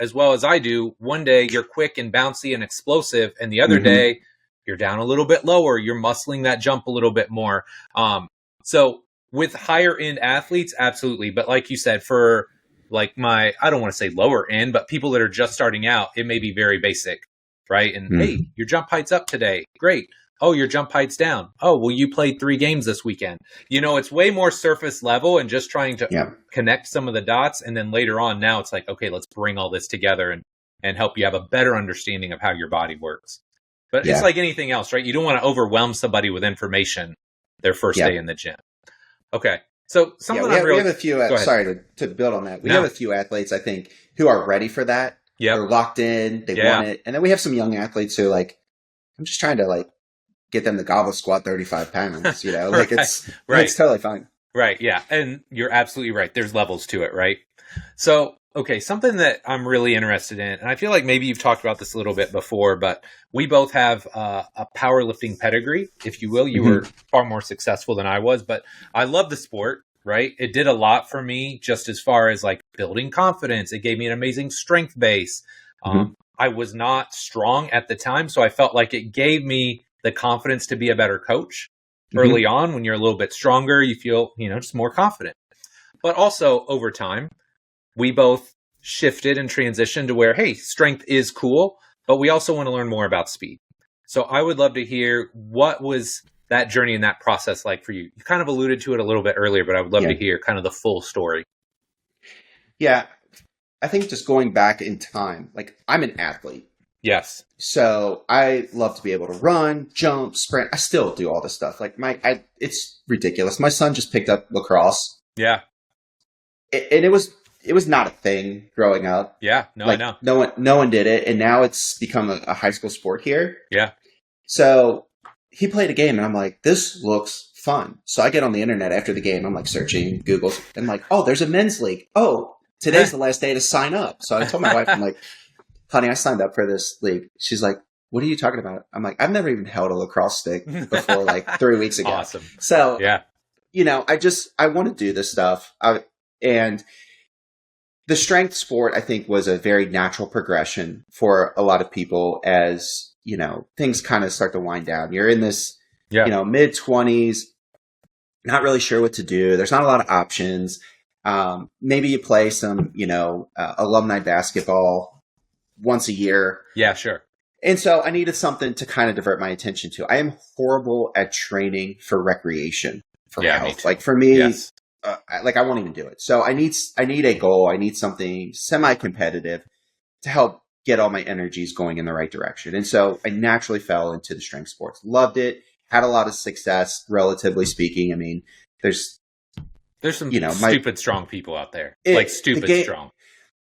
as well as I do, one day you're quick and bouncy and explosive, and the other day you're down a little bit lower. You're muscling that jump a little bit more. So with higher end athletes, absolutely. But like you said, for I don't want to say lower end, but people that are just starting out, it may be very basic, right? And hey, your jump height's up today. Great. Oh, your jump height's down. Oh, well, you played 3 games this weekend. It's way more surface level and just trying to connect some of the dots. And then later on, now it's like, okay, let's bring all this together and help you have a better understanding of how your body works. But it's like anything else, right? You don't want to overwhelm somebody with information their first day in the gym. Okay. So something we have a few, sorry to build on that. We have a few athletes, I think, who are ready for that. Yeah. They're locked in. They want it. And then we have some young athletes who are like, I'm just trying to get them to goblet squat 35 pounds, right. It's totally fine. Right. Yeah. And you're absolutely right. There's levels to it, right? So, okay. Something that I'm really interested in, and I feel like maybe you've talked about this a little bit before, but we both have a powerlifting pedigree, if you will. You were far more successful than I was, but I love the sport, right? It did a lot for me just as far as building confidence. It gave me an amazing strength base. I was not strong at the time, so I felt like it gave me the confidence to be a better coach early on. When you're a little bit stronger, you feel, just more confident. But also over time, we both shifted and transitioned to where, hey, strength is cool, but we also want to learn more about speed. So I would love to hear, what was that journey and that process like for you? You kind of alluded to it a little bit earlier, but I would love to hear kind of the full story. Yeah. I think just going back in time, I'm an athlete. Yes. So I love to be able to run, jump, sprint. I still do all this stuff. It's ridiculous. My son just picked up lacrosse. Yeah. And it was not a thing growing up. Yeah. No, I know. No one did it. And now it's become a high school sport here. Yeah. So he played a game and I'm like, this looks fun. So I get on the internet after the game. I'm searching Google and oh, there's a men's league. Oh, today's the last day to sign up. So I told my wife, I'm like, honey, I signed up for this league. She's like, what are you talking about? I'm like, I've never even held a lacrosse stick before 3 weeks ago. Awesome. So, I want to do this stuff. And the strength sport, I think, was a very natural progression for a lot of people as, things kind of start to wind down. You're in this, mid-20s, not really sure what to do. There's not a lot of options. Maybe you play some, alumni basketball once a year. Yeah, sure. And so I needed something to kind of divert my attention to. I am horrible at training for recreation, for health. Like for me, yes. I won't even do it. So I need a goal. I need something semi-competitive to help get all my energies going in the right direction. And so I naturally fell into the strength sports. Loved it. Had a lot of success, relatively speaking. I mean, there's some stupid strong people out there. Strong.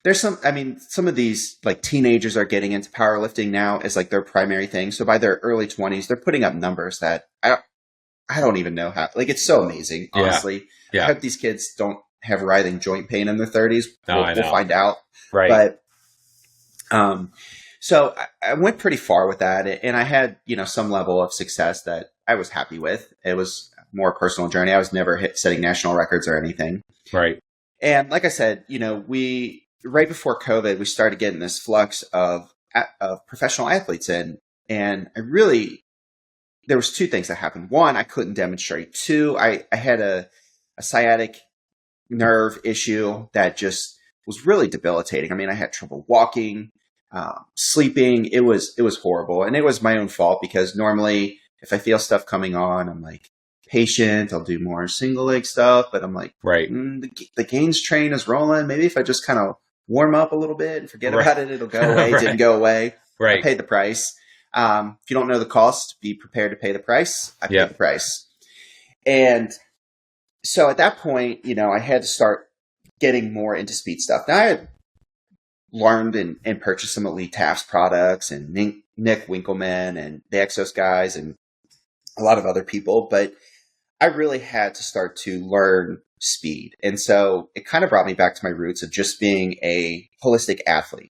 There's some of these like teenagers are getting into powerlifting now as like their primary thing. So by their early 20s, they're putting up numbers that I don't even know how. Like, it's so amazing, honestly. Yeah. I hope these kids don't have writhing joint pain in their 30s. We'll find out. Right. But so I went pretty far with that, and I had some level of success that I was happy with. It was more a personal journey. I was never setting national records or anything. Right. And like I said, we right before COVID, we started getting this flux of professional athletes in, and there was two things that happened. One, I couldn't demonstrate. Two, I had a sciatic nerve issue that just was really debilitating. I mean, I had trouble walking, sleeping. It was horrible. And it was my own fault because normally if I feel stuff coming on, I'm like patient. I'll do more single leg stuff, but I'm like, right. The gains train is rolling. Maybe if I just kind of warm up a little bit and forget about it, it'll go away. It didn't go away. Right. I paid the price. If you don't know the cost, be prepared to pay the price. I paid the price. And so at that point, I had to start getting more into speed stuff. Now I had learned and purchased some Elite Tafts products and Nick Winkelman and the Exos guys and a lot of other people, but I really had to start to learn speed. And so it kind of brought me back to my roots of just being a holistic athlete,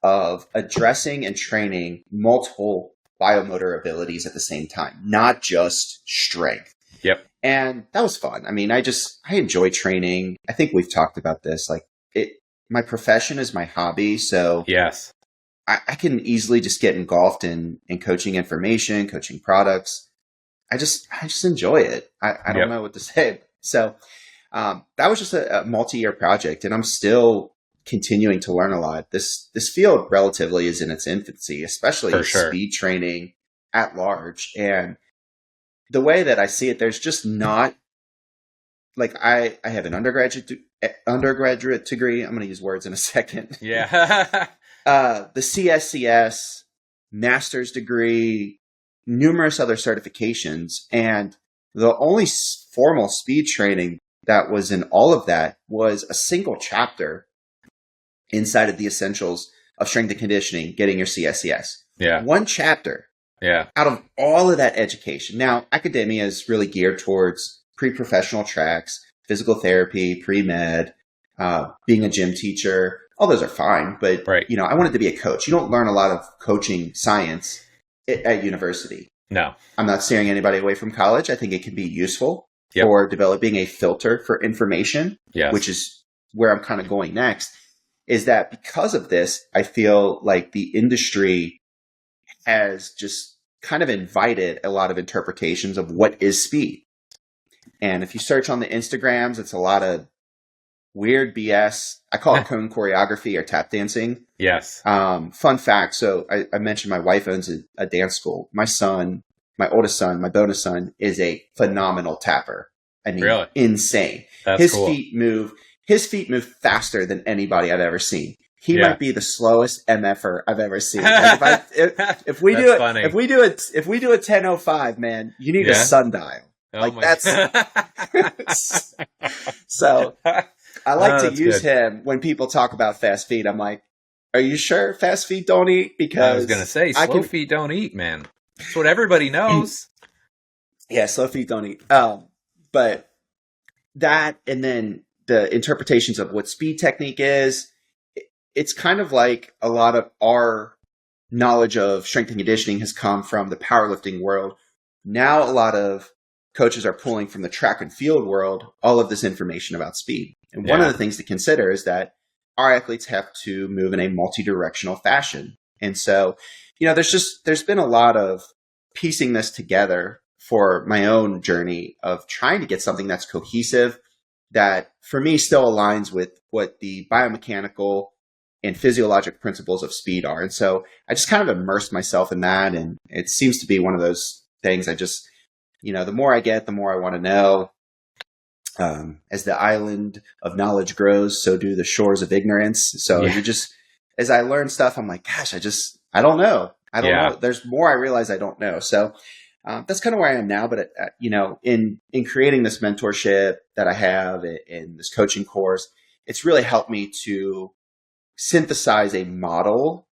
of addressing and training multiple biomotor abilities at the same time, not just strength. Yep. And that was fun. I mean, I enjoy training. I think we've talked about this. Like my profession is my hobby. So yes, I can easily just get engulfed in coaching information, coaching products. I just enjoy it. I don't know what to say. So that was just a multi-year project, and I'm still continuing to learn a lot. This field relatively is in its infancy, especially speed training at large. And the way that I see it, there's just not like I have an undergraduate degree. I'm going to use words in a second. Yeah. The CSCS, master's degree, numerous other certifications, and the only formal speed training that was in all of that was a single chapter inside of the essentials of strength and conditioning, getting your CSCS. Yeah. One chapter. Yeah. Out of all of that education. Now, academia is really geared towards pre-professional tracks, physical therapy, pre-med, being a gym teacher. All those are fine, but I wanted to be a coach. You don't learn a lot of coaching science at university. No. I'm not steering anybody away from college. I think it can be useful for developing a filter for information, which is where I'm kind of going next. Is that because of this, I feel like the industry has just kind of invited a lot of interpretations of what is speed. And if you search on the Instagrams, it's a lot of weird BS. I call it cone choreography or tap dancing. Yes. Fun fact. So I mentioned my wife owns a dance school. My oldest son, my bonus son, is a phenomenal tapper. I mean, really? Insane. That's cool. His feet move faster than anybody I've ever seen. He might be the slowest MFer I've ever seen. Like if we do a 10:05, man, you need a sundial. That's so. I like to use him when people talk about fast feet. I'm like, are you sure fast feet don't eat? Because I was going to say, slow feet don't eat, man. That's what everybody knows. Yeah, slow feet don't eat. But that, and then the interpretations of what speed technique is, it's kind of like a lot of our knowledge of strength and conditioning has come from the powerlifting world. Now a lot of coaches are pulling from the track and field world all of this information about speed. And one of the things to consider is that our athletes have to move in a multi-directional fashion. And so, there's been a lot of piecing this together for my own journey of trying to get something that's cohesive, that for me still aligns with what the biomechanical and physiologic principles of speed are. And so I just kind of immersed myself in that. And it seems to be one of those things I just, the more I get, the more I want to know. As the island of knowledge grows, so do the shores of ignorance. So as I learn stuff, I'm like, gosh, I don't know. I don't know. There's more I realize I don't know. So that's kind of where I am now. But, in creating this mentorship that I have in this coaching course, it's really helped me to synthesize a model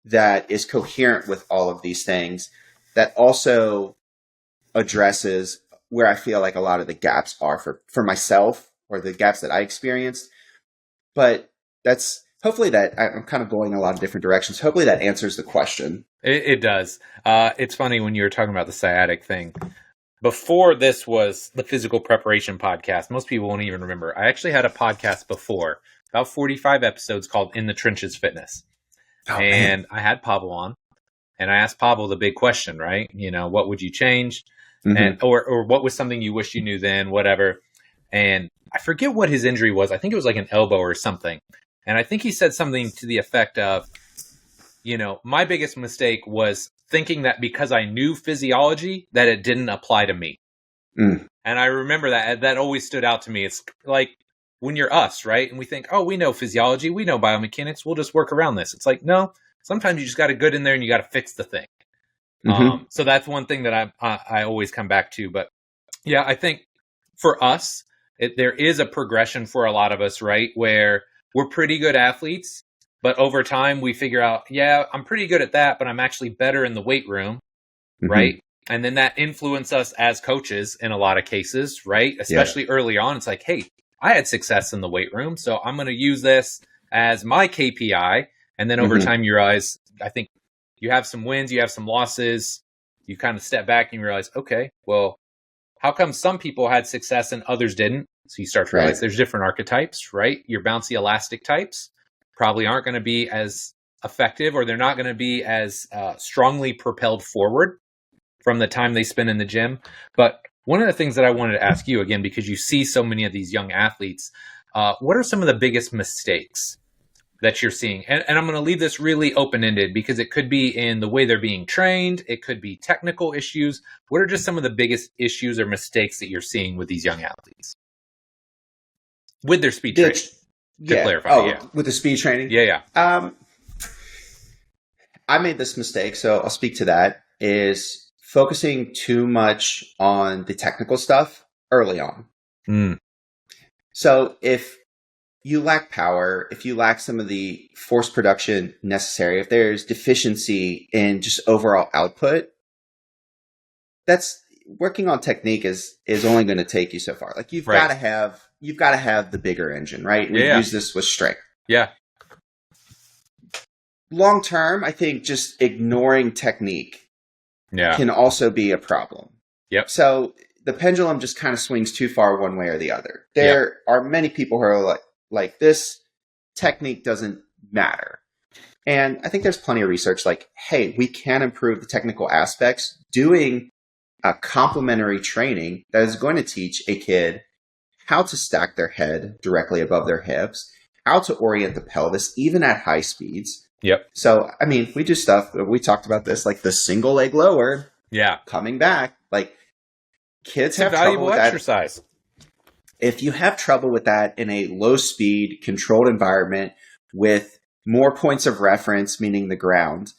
that is coherent with all of these things, that also addresses where I feel like a lot of the gaps are for myself, or the gaps that I experienced. But that's hopefully that I'm kind of going in a lot of different directions. Hopefully that answers the question. It does. It's funny when you were talking about the sciatic thing. Before this was the physical preparation podcast, most people won't even remember. I actually had a podcast before, about 45 episodes, called In the Trenches Fitness. And I had Pavel on, and I asked Pavel the big question, right? What would you change? And or what was something you wish you knew then, whatever. And I forget what his injury was. I think it was like an elbow or something. And I think he said something to the effect of, my biggest mistake was thinking that because I knew physiology, that it didn't apply to me. And I remember that always stood out to me. It's like when you're us, right? And we think, oh, we know physiology, we know biomechanics, we'll just work around this. It's like, no, sometimes you just got to get in there and you got to fix the thing. So that's one thing that I always come back to. But yeah, I think for us, there is a progression for a lot of us, right? Where we're pretty good athletes, but over time we figure out, I'm pretty good at that, but I'm actually better in the weight room, right? And then that influences us as coaches in a lot of cases, right? Especially early on. It's like, hey, I had success in the weight room, so I'm going to use this as my KPI. And then over time you realize, I think, you have some wins, you have some losses, you kind of step back and you realize, okay, well, how come some people had success and others didn't? So you start to realize there's different archetypes, right? Your bouncy elastic types probably aren't going to be as effective, or they're not going to be as strongly propelled forward from the time they spend in the gym. But one of the things that I wanted to ask you, again, because you see so many of these young athletes, what are some of the biggest mistakes that you're seeing? And I'm going to leave this really open-ended, because it could be in the way they're being trained. It could be technical issues. What are just some of the biggest issues or mistakes that you're seeing with these young athletes? With their speed training, to clarify. With the speed training? Yeah. I made this mistake, so I'll speak to that, is focusing too much on the technical stuff early on. So if you lack power, if you lack some of the force production necessary, if there's deficiency in just overall output, that's working on technique is only going to take you so far. Like you've got to have the bigger engine, right? We use this with strength. Yeah. Long term, I think just ignoring technique can also be a problem. Yep. So the pendulum just kind of swings too far one way or the other. There are many people who are like this technique doesn't matter. And I think there's plenty of research like, hey, we can improve the technical aspects doing a complementary training that is going to teach a kid how to stack their head directly above their hips, how to orient the pelvis, even at high speeds. Yep. So, I mean, we do stuff, we talked about this, like the single leg lower. Yeah. Coming back, like kids have trouble with exercise. That. If you have trouble with that in a low speed, controlled environment with more points of reference, meaning the ground,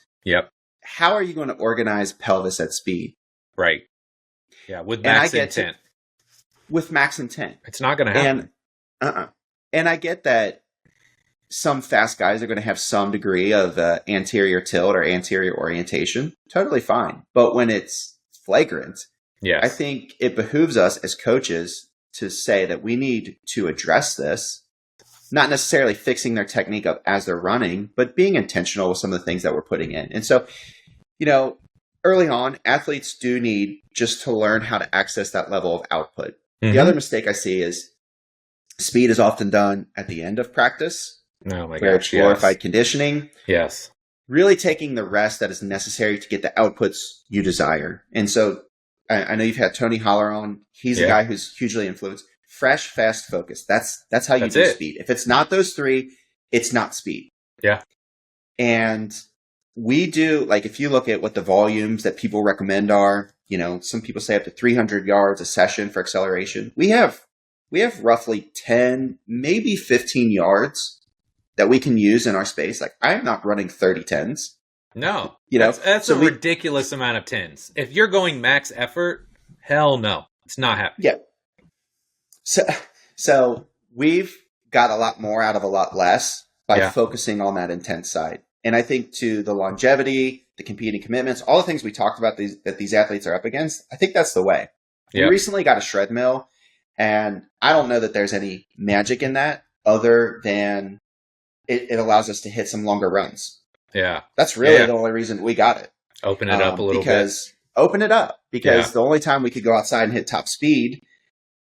how are you going to organize pelvis at speed? Right. Yeah, with max intent. With max intent. It's not going to happen. And I get that some fast guys are going to have some degree of anterior tilt or anterior orientation. Totally fine. But when it's flagrant, I think it behooves us as coaches to say that we need to address this, not necessarily fixing their technique up as they're running, but being intentional with some of the things that we're putting in. And so, early on, athletes do need just to learn how to access that level of output. The other mistake I see is Speed is often done at the end of practice, Oh my where it's gosh, glorified yes. conditioning. Yes. Really taking the rest that is necessary to get the outputs you desire. And so I know you've had Tony Holler on. He's a Yeah. guy who's hugely influenced. Fresh, fast, focused. That's how you That's do it. speed. If it's not those three, it's not speed. Yeah. And we do, like, if you look at what the volumes that people recommend are, you know, some people say up to 300 yards a session for acceleration. We have roughly 10, maybe 15 yards that we can use in our space. Like, I'm not running 30 tens. No. You know, that's a ridiculous amount of tens. If you're going max effort, hell no. It's not happening. Yeah. So we've got a lot more out of a lot less by focusing on that intense side. And I think to the longevity, the competing commitments, all the things we talked about that these athletes are up against, I think that's the way. We recently got a shred mill, and I don't know that there's any magic in that other than it allows us to hit some longer runs. Yeah. That's really the only reason we got it. Open it up a little bit. Open it up. Because the only time we could go outside and hit top speed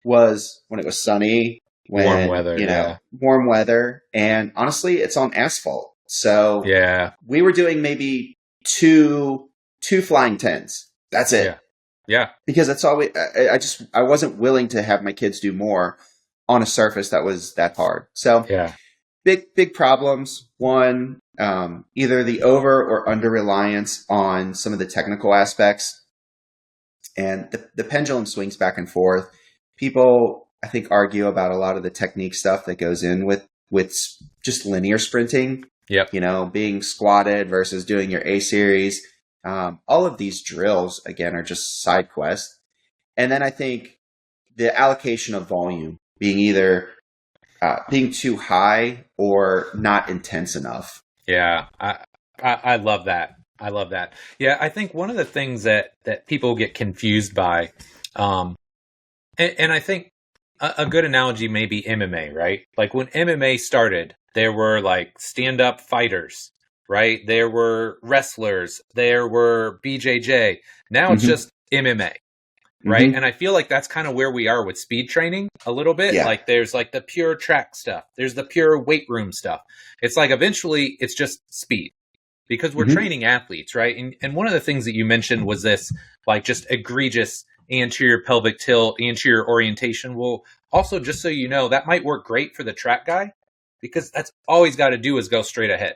was when it was sunny, warm weather, warm weather. And honestly, it's on asphalt. So we were doing maybe two flying tens. That's it. Yeah. Because that's all I wasn't willing to have my kids do more on a surface that was that hard. So big problems. One, either the over or under reliance on some of the technical aspects. And the pendulum swings back and forth. People, I think, argue about a lot of the technique stuff that goes in with just linear sprinting. Yep. You know, being squatted versus doing your A series. All of these drills, again, are just side quests. And then I think the allocation of volume being either being too high or not intense enough. Yeah, I love that. I love that. Yeah, I think one of the things that people get confused by, and I think a good analogy may be MMA, right? Like when MMA started, there were like stand-up fighters, right? There were wrestlers, there were BJJ. Now it's just MMA, right? Mm-hmm. And I feel like that's kind of where we are with speed training a little bit. Yeah. Like there's like the pure track stuff. There's the pure weight room stuff. It's like eventually it's just speed because we're training athletes, right? And one of the things that you mentioned was this like just egregious anterior pelvic tilt, anterior orientation. Well, also just so you know, that might work great for the track guy because that's all he's got to do is go straight ahead.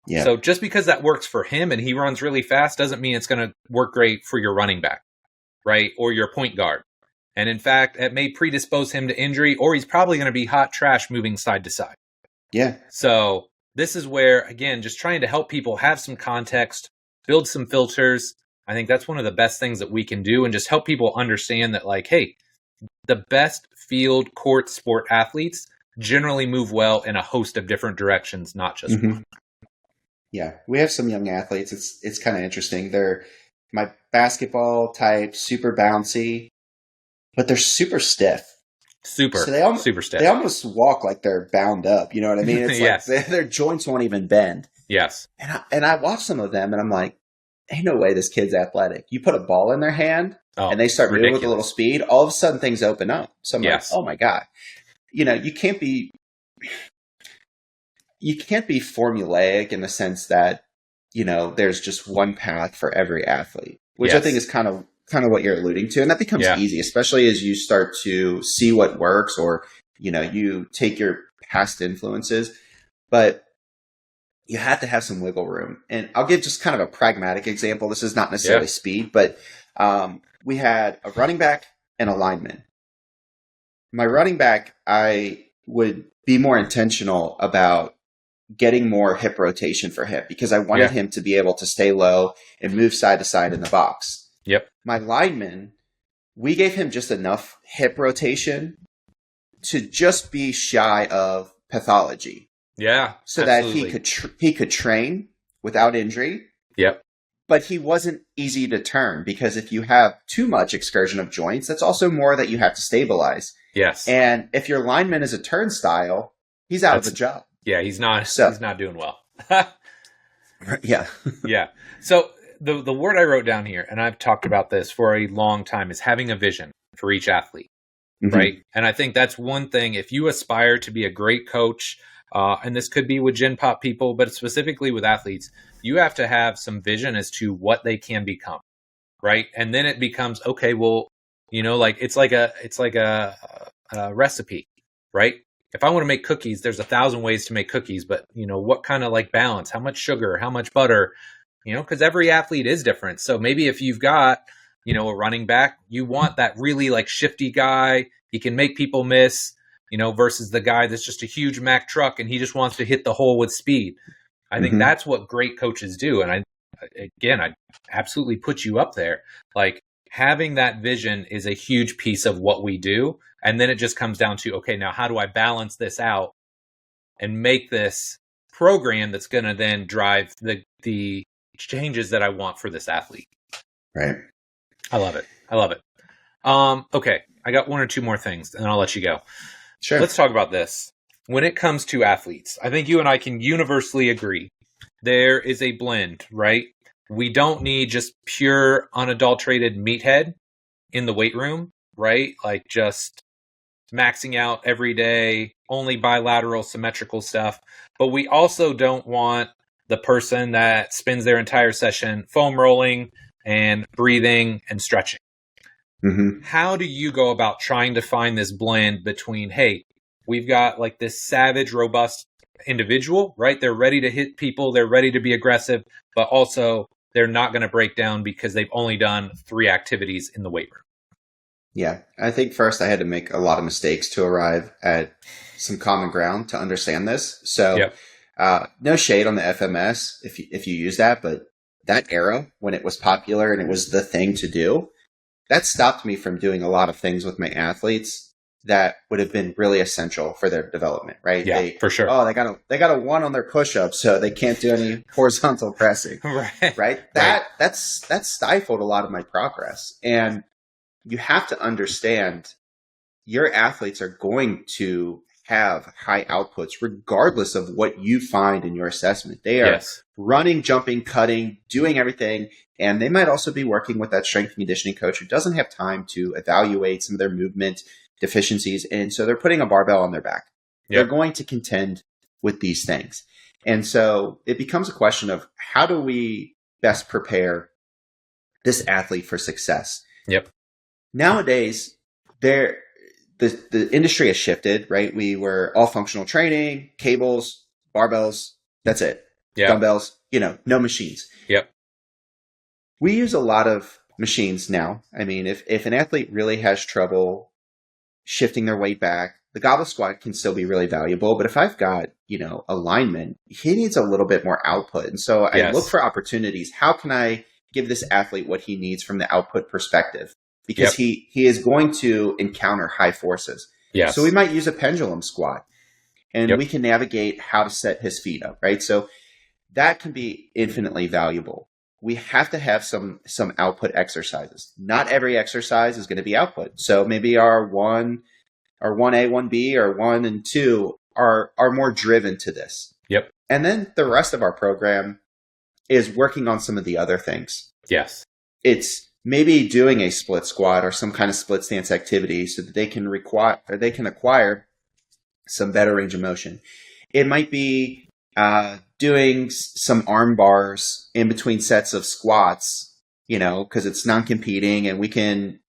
Yeah. So just because that works for him and he runs really fast doesn't mean it's going to work great for your running back, right? Or your point guard. And in fact, it may predispose him to injury, or he's probably going to be hot trash moving side to side. Yeah. So this is where, again, just trying to help people have some context, build some filters. I think that's one of the best things that we can do, and just help people understand that, like, hey, the best field court sport athletes generally move well in a host of different directions, not just one. Yeah, we have some young athletes. It's kind of interesting. They're my basketball type, super bouncy, but they're super stiff. Super stiff. They almost walk like they're bound up. You know what I mean? It's yes. like their joints won't even bend. Yes. And I watch some of them, and I'm like, ain't no way this kid's athletic. You put a ball in their hand, and they start moving with a little speed. All of a sudden, things open up. So I'm like, oh my God. You know, you can't be formulaic in the sense that, you know, there's just one path for every athlete, which I think is kind of what you're alluding to. And that becomes easy, especially as you start to see what works, or, you know, you take your past influences, but you have to have some wiggle room. And I'll give just kind of a pragmatic example. This is not necessarily speed, but we had a running back and a lineman. My running back, I would be more intentional about getting more hip rotation for him because I wanted him to be able to stay low and move side to side in the box. Yep. My lineman, we gave him just enough hip rotation to just be shy of pathology. Yeah. So absolutely. That he could train without injury. Yep. But he wasn't easy to turn because if you have too much excursion of joints, that's also more that you have to stabilize. Yes. And if your lineman is a turnstile, he's out of the job. Yeah, he's not doing well. Yeah. Yeah. So the word I wrote down here, and I've talked about this for a long time, is having a vision for each athlete. right? And I think that's one thing. If you aspire to be a great coach, and this could be with Gen Pop people, but specifically with athletes, you have to have some vision as to what they can become, right? And then it becomes, okay, well, like it's like a recipe, right? If I want to make cookies, there's 1,000 ways to make cookies, but what kind of like balance, how much sugar, how much butter, because every athlete is different. So maybe if you've got, a running back, you want that really like shifty guy. He can make people miss, versus the guy that's just a huge Mack truck and he just wants to hit the hole with speed. I think that's what great coaches do. And I absolutely put you up there. Like having that vision is a huge piece of what we do. And then it just comes down to, okay, now how do I balance this out and make this program that's going to then drive the changes that I want for this athlete? Right. I love it. Okay. I got one or two more things and I'll let you go. Sure. Let's talk about this. When it comes to athletes, I think you and I can universally agree there is a blend, right? We don't need just pure unadulterated meathead in the weight room, right? Like just maxing out every day, only bilateral symmetrical stuff. But we also don't want the person that spends their entire session foam rolling and breathing and stretching. How do you go about trying to find this blend between, hey, we've got like this savage, robust individual, right? They're ready to hit people. They're ready to be aggressive, but also they're not going to break down because they've only done 3 activities in the weight room. Yeah. I think first I had to make a lot of mistakes to arrive at some common ground to understand this. So no shade on the FMS if you use that, but that era when it was popular and it was the thing to do, that stopped me from doing a lot of things with my athletes that would have been really essential for their development, right? Yeah, for sure. Oh, they got a 1 on their push-ups, so they can't do any horizontal pressing, right? That's stifled a lot of my progress. And you have to understand your athletes are going to have high outputs regardless of what you find in your assessment. They are running, jumping, cutting, doing everything. And they might also be working with that strength and conditioning coach who doesn't have time to evaluate some of their movement deficiencies. And so they're putting a barbell on their back. They're going to contend with these things. And so it becomes a question of how do we best prepare this athlete for success? Nowadays, the industry has shifted, right? We were all functional training, cables, barbells, that's it. Dumbbells, no machines. We use a lot of machines now. I mean, if an athlete really has trouble shifting their weight back, the goblet squat can still be really valuable. But if I've got, alignment, he needs a little bit more output. And so I look for opportunities. How can I give this athlete what he needs from the output perspective? Because he is going to encounter high forces. So we might use a pendulum squat and we can navigate how to set his feet up, right? So that can be infinitely valuable. We have to have some output exercises. Not every exercise is going to be output. So maybe our 1A, 1B, or 1 and 2 are more driven to this. And then the rest of our program is working on some of the other things. It's maybe doing a split squat or some kind of split stance activity so that they can acquire some better range of motion. It might be doing some arm bars in between sets of squats, because it's non-competing and we can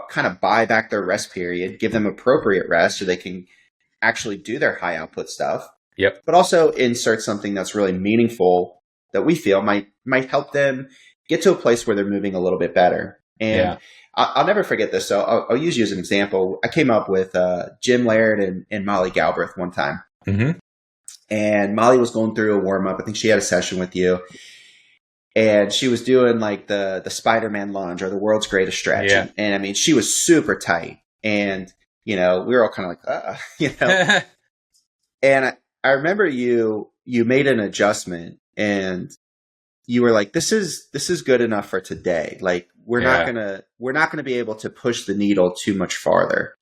kind of buy back their rest period, give them appropriate rest so they can actually do their high output stuff. But also insert something that's really meaningful that we feel might help them get to a place where they're moving a little bit better. And I'll never forget this. So I'll use you as an example. I came up with Jim Laird and Molly Galbraith one time. And Molly was going through a warm-up. I think she had a session with you. And she was doing like the Spider-Man lunge or the world's greatest stretch. And I mean, she was super tight. And, we were all kind of like, And I remember you made an adjustment and you were like, this is good enough for today. Like we're not gonna be able to push the needle too much farther.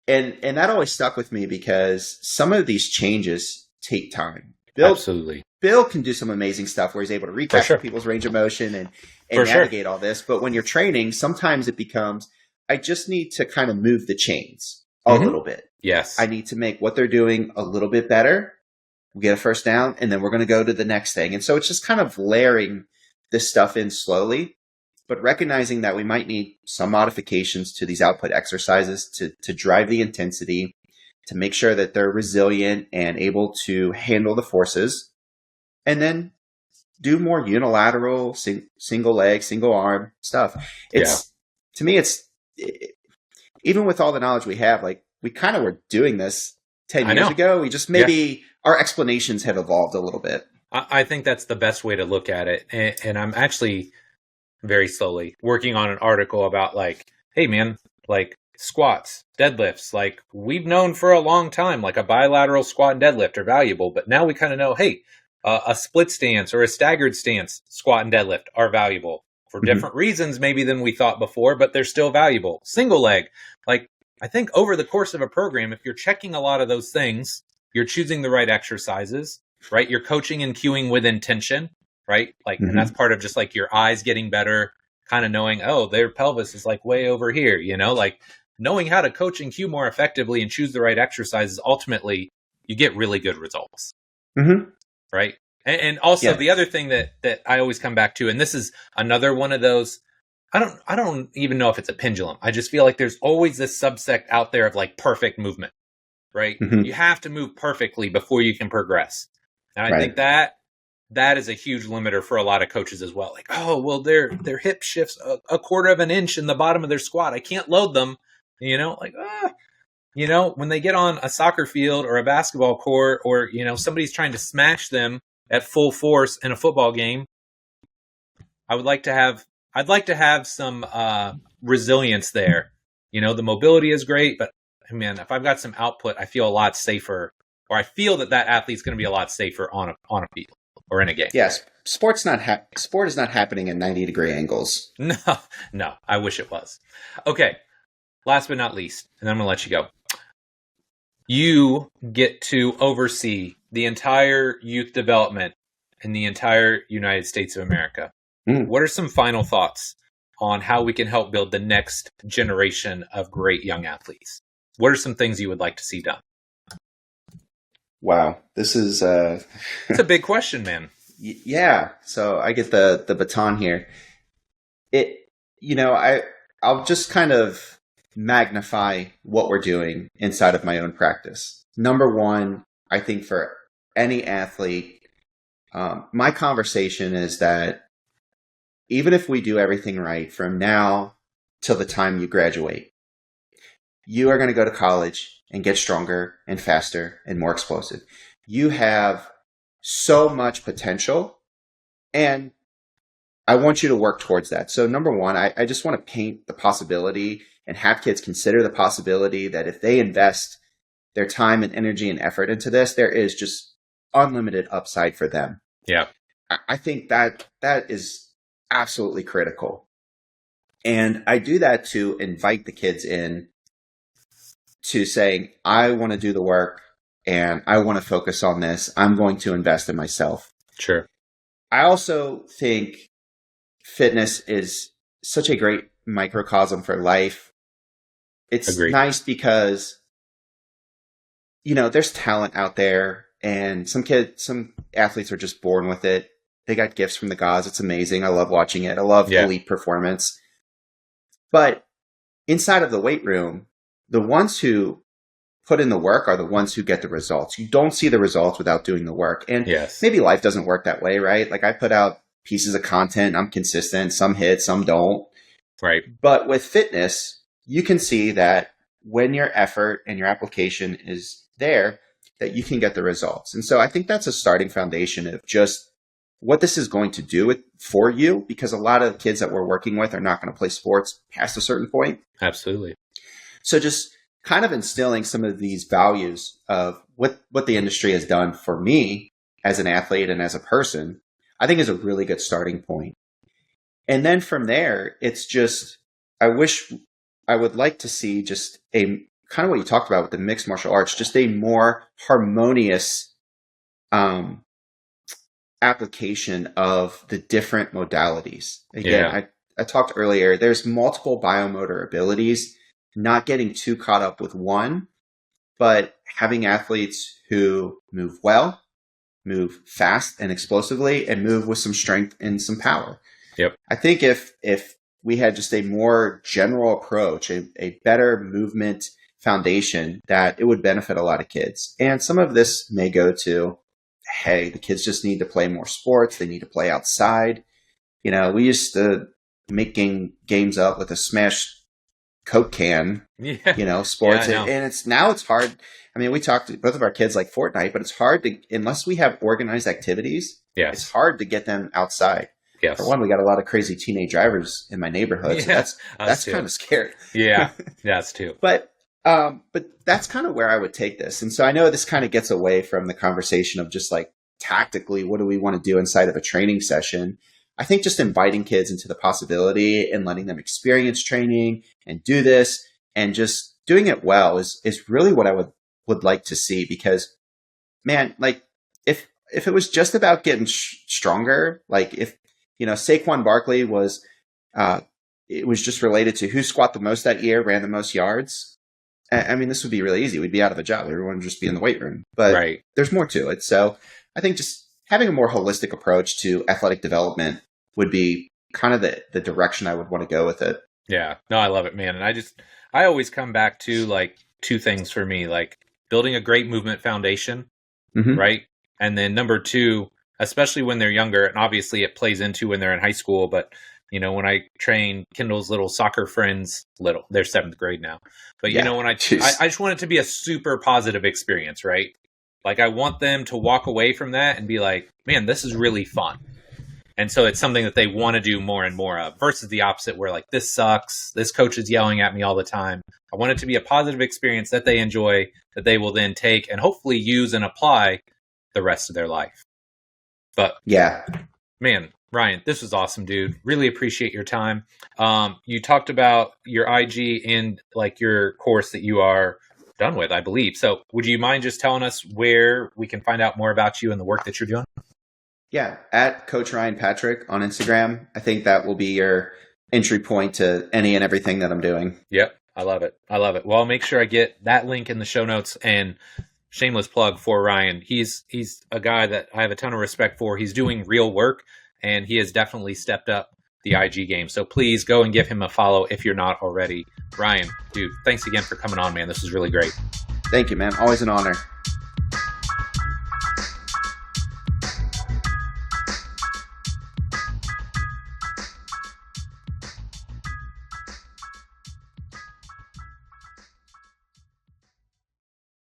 And that always stuck with me because some of these changes take time. Bill can do some amazing stuff where he's able to recapture people's range of motion and navigate all this. But when you're training, sometimes it becomes, I just need to kind of move the chains a little bit. Yes. I need to make what they're doing a little bit better. We get a first down, and then we're going to go to the next thing. And so it's just kind of layering this stuff in slowly, but recognizing that we might need some modifications to these output exercises to drive the intensity, to make sure that they're resilient and able to handle the forces, and then do more unilateral, single leg, single arm stuff. To me, even with all the knowledge we have, like we kind of were doing this 10 years ago. We just maybe our explanations have evolved a little bit. I think that's the best way to look at it. And I'm actually very slowly working on an article about like, hey man, like squats, deadlifts, like we've known for a long time, like a bilateral squat and deadlift are valuable, but now we kind of know, hey, a split stance or a staggered stance, squat and deadlift are valuable for different reasons maybe than we thought before, but they're still valuable. Single leg, like I think over the course of a program, if you're checking a lot of those things, you're choosing the right exercises, right? You're coaching and cueing with intention, right? Like, and that's part of just like your eyes getting better, kind of knowing, oh, their pelvis is like way over here, you know, like knowing how to coach and cue more effectively and choose the right exercises. Ultimately, you get really good results, right? And also the other thing that I always come back to, and this is another one of those, I don't even know if it's a pendulum. I just feel like there's always this subsect out there of like perfect movement, right? You have to move perfectly before you can progress. And I think that is a huge limiter for a lot of coaches as well. Like, oh, well, their hip shifts a quarter of an inch in the bottom of their squat. I can't load them, you know, like, you know, when they get on a soccer field or a basketball court or, you know, somebody's trying to smash them at full force in a football game, I'd like to have some resilience there. You know, the mobility is great, but man, if I've got some output, I feel a lot safer, or I feel that athlete's going to be a lot safer on a field or in a game. Yes, sport is not happening at 90-degree angles. No, I wish it was. Okay, last but not least, and I'm going to let you go. You get to oversee the entire youth development in the entire United States of America. What are some final thoughts on how we can help build the next generation of great young athletes? What are some things you would like to see done? Wow, this is it's a big question, man. Yeah, so I get the baton here. I'll just kind of magnify what we're doing inside of my own practice. Number one, I think for any athlete, my conversation is that even if we do everything right from now till the time you graduate, you are going to go to college and get stronger and faster and more explosive. You have so much potential, and I want you to work towards that. So number one, I just want to paint the possibility and have kids consider the possibility that if they invest their time and energy and effort into this, there is just unlimited upside for them. Yeah. I think that is absolutely critical. And I do that to invite the kids in to saying, I want to do the work and I want to focus on this. I'm going to invest in myself. Sure. I also think fitness is such a great microcosm for life. It's nice because, you know, there's talent out there and some athletes are just born with it. They got gifts from the gods. It's amazing. I love watching it. I love elite performance. But inside of the weight room, the ones who put in the work are the ones who get the results. You don't see the results without doing the work. And maybe life doesn't work that way, right? Like I put out pieces of content. I'm consistent. Some hit, some don't. Right. But with fitness, you can see that when your effort and your application is there, that you can get the results. And so I think that's a starting foundation of just what this is going to do for you, because a lot of kids that we're working with are not going to play sports past a certain point. Absolutely. So just kind of instilling some of these values of what the industry has done for me as an athlete and as a person, I think is a really good starting point. And then from there, it's just, I would like to see just a kind of what you talked about with the mixed martial arts, just a more harmonious application of the different modalities. Again, I talked earlier, there's multiple biomotor abilities, not getting too caught up with one, but having athletes who move well, move fast and explosively, and move with some strength and some power. Yep. I think if we had just a more general approach, a better movement foundation, that it would benefit a lot of kids. And some of this may go to, hey, the kids just need to play more sports. They need to play outside. We used to make games up with a smashed Coke can, sports. Yeah, and it's hard. I mean, we talked to both of our kids like Fortnite, but it's hard to, unless we have organized activities, it's hard to get them outside. Yes. For one, we got a lot of crazy teenage drivers in my neighborhood. So that's kind of scary. Yeah, that's too. But that's kind of where I would take this. And so I know this kind of gets away from the conversation of just like tactically, what do we want to do inside of a training session? I think just inviting kids into the possibility and letting them experience training and do this and just doing it well is really what I would like to see. Because, man, like if it was just about getting stronger, like if, Saquon Barkley was, it was just related to who squat the most that year, ran the most yards. I mean, this would be really easy. We'd be out of a job. Everyone would just be in the weight room. But There's more to it. So I think just having a more holistic approach to athletic development would be kind of the direction I would want to go with it. Yeah. No, I love it, man. And I always come back to like two things for me, like building a great movement foundation, right? And then number two, especially when they're younger, and obviously it plays into when they're in high school, but when I train Kendall's little soccer friends, they're 7th grade now. But when I just want it to be a super positive experience, right? Like I want them to walk away from that and be like, man, this is really fun. And so it's something that they want to do more and more of versus the opposite where like, this sucks. This coach is yelling at me all the time. I want it to be a positive experience that they enjoy, that they will then take and hopefully use and apply the rest of their life. But yeah, man, Ryan, this was awesome, dude. Really appreciate your time. You talked about your IG and like your course that you are done with, I believe. So would you mind just telling us where we can find out more about you and the work that you're doing? Yeah, at Coach Ryan Patrick on Instagram. I think that will be your entry point to any and everything that I'm doing. Yep, I love it. Well, I'll make sure I get that link in the show notes. And shameless plug for Ryan. He's a guy that I have a ton of respect for. He's doing real work, and he has definitely stepped up the IG game. So please go and give him a follow if you're not already. Ryan, dude, thanks again for coming on, man. This was really great. Thank you, man. Always an honor.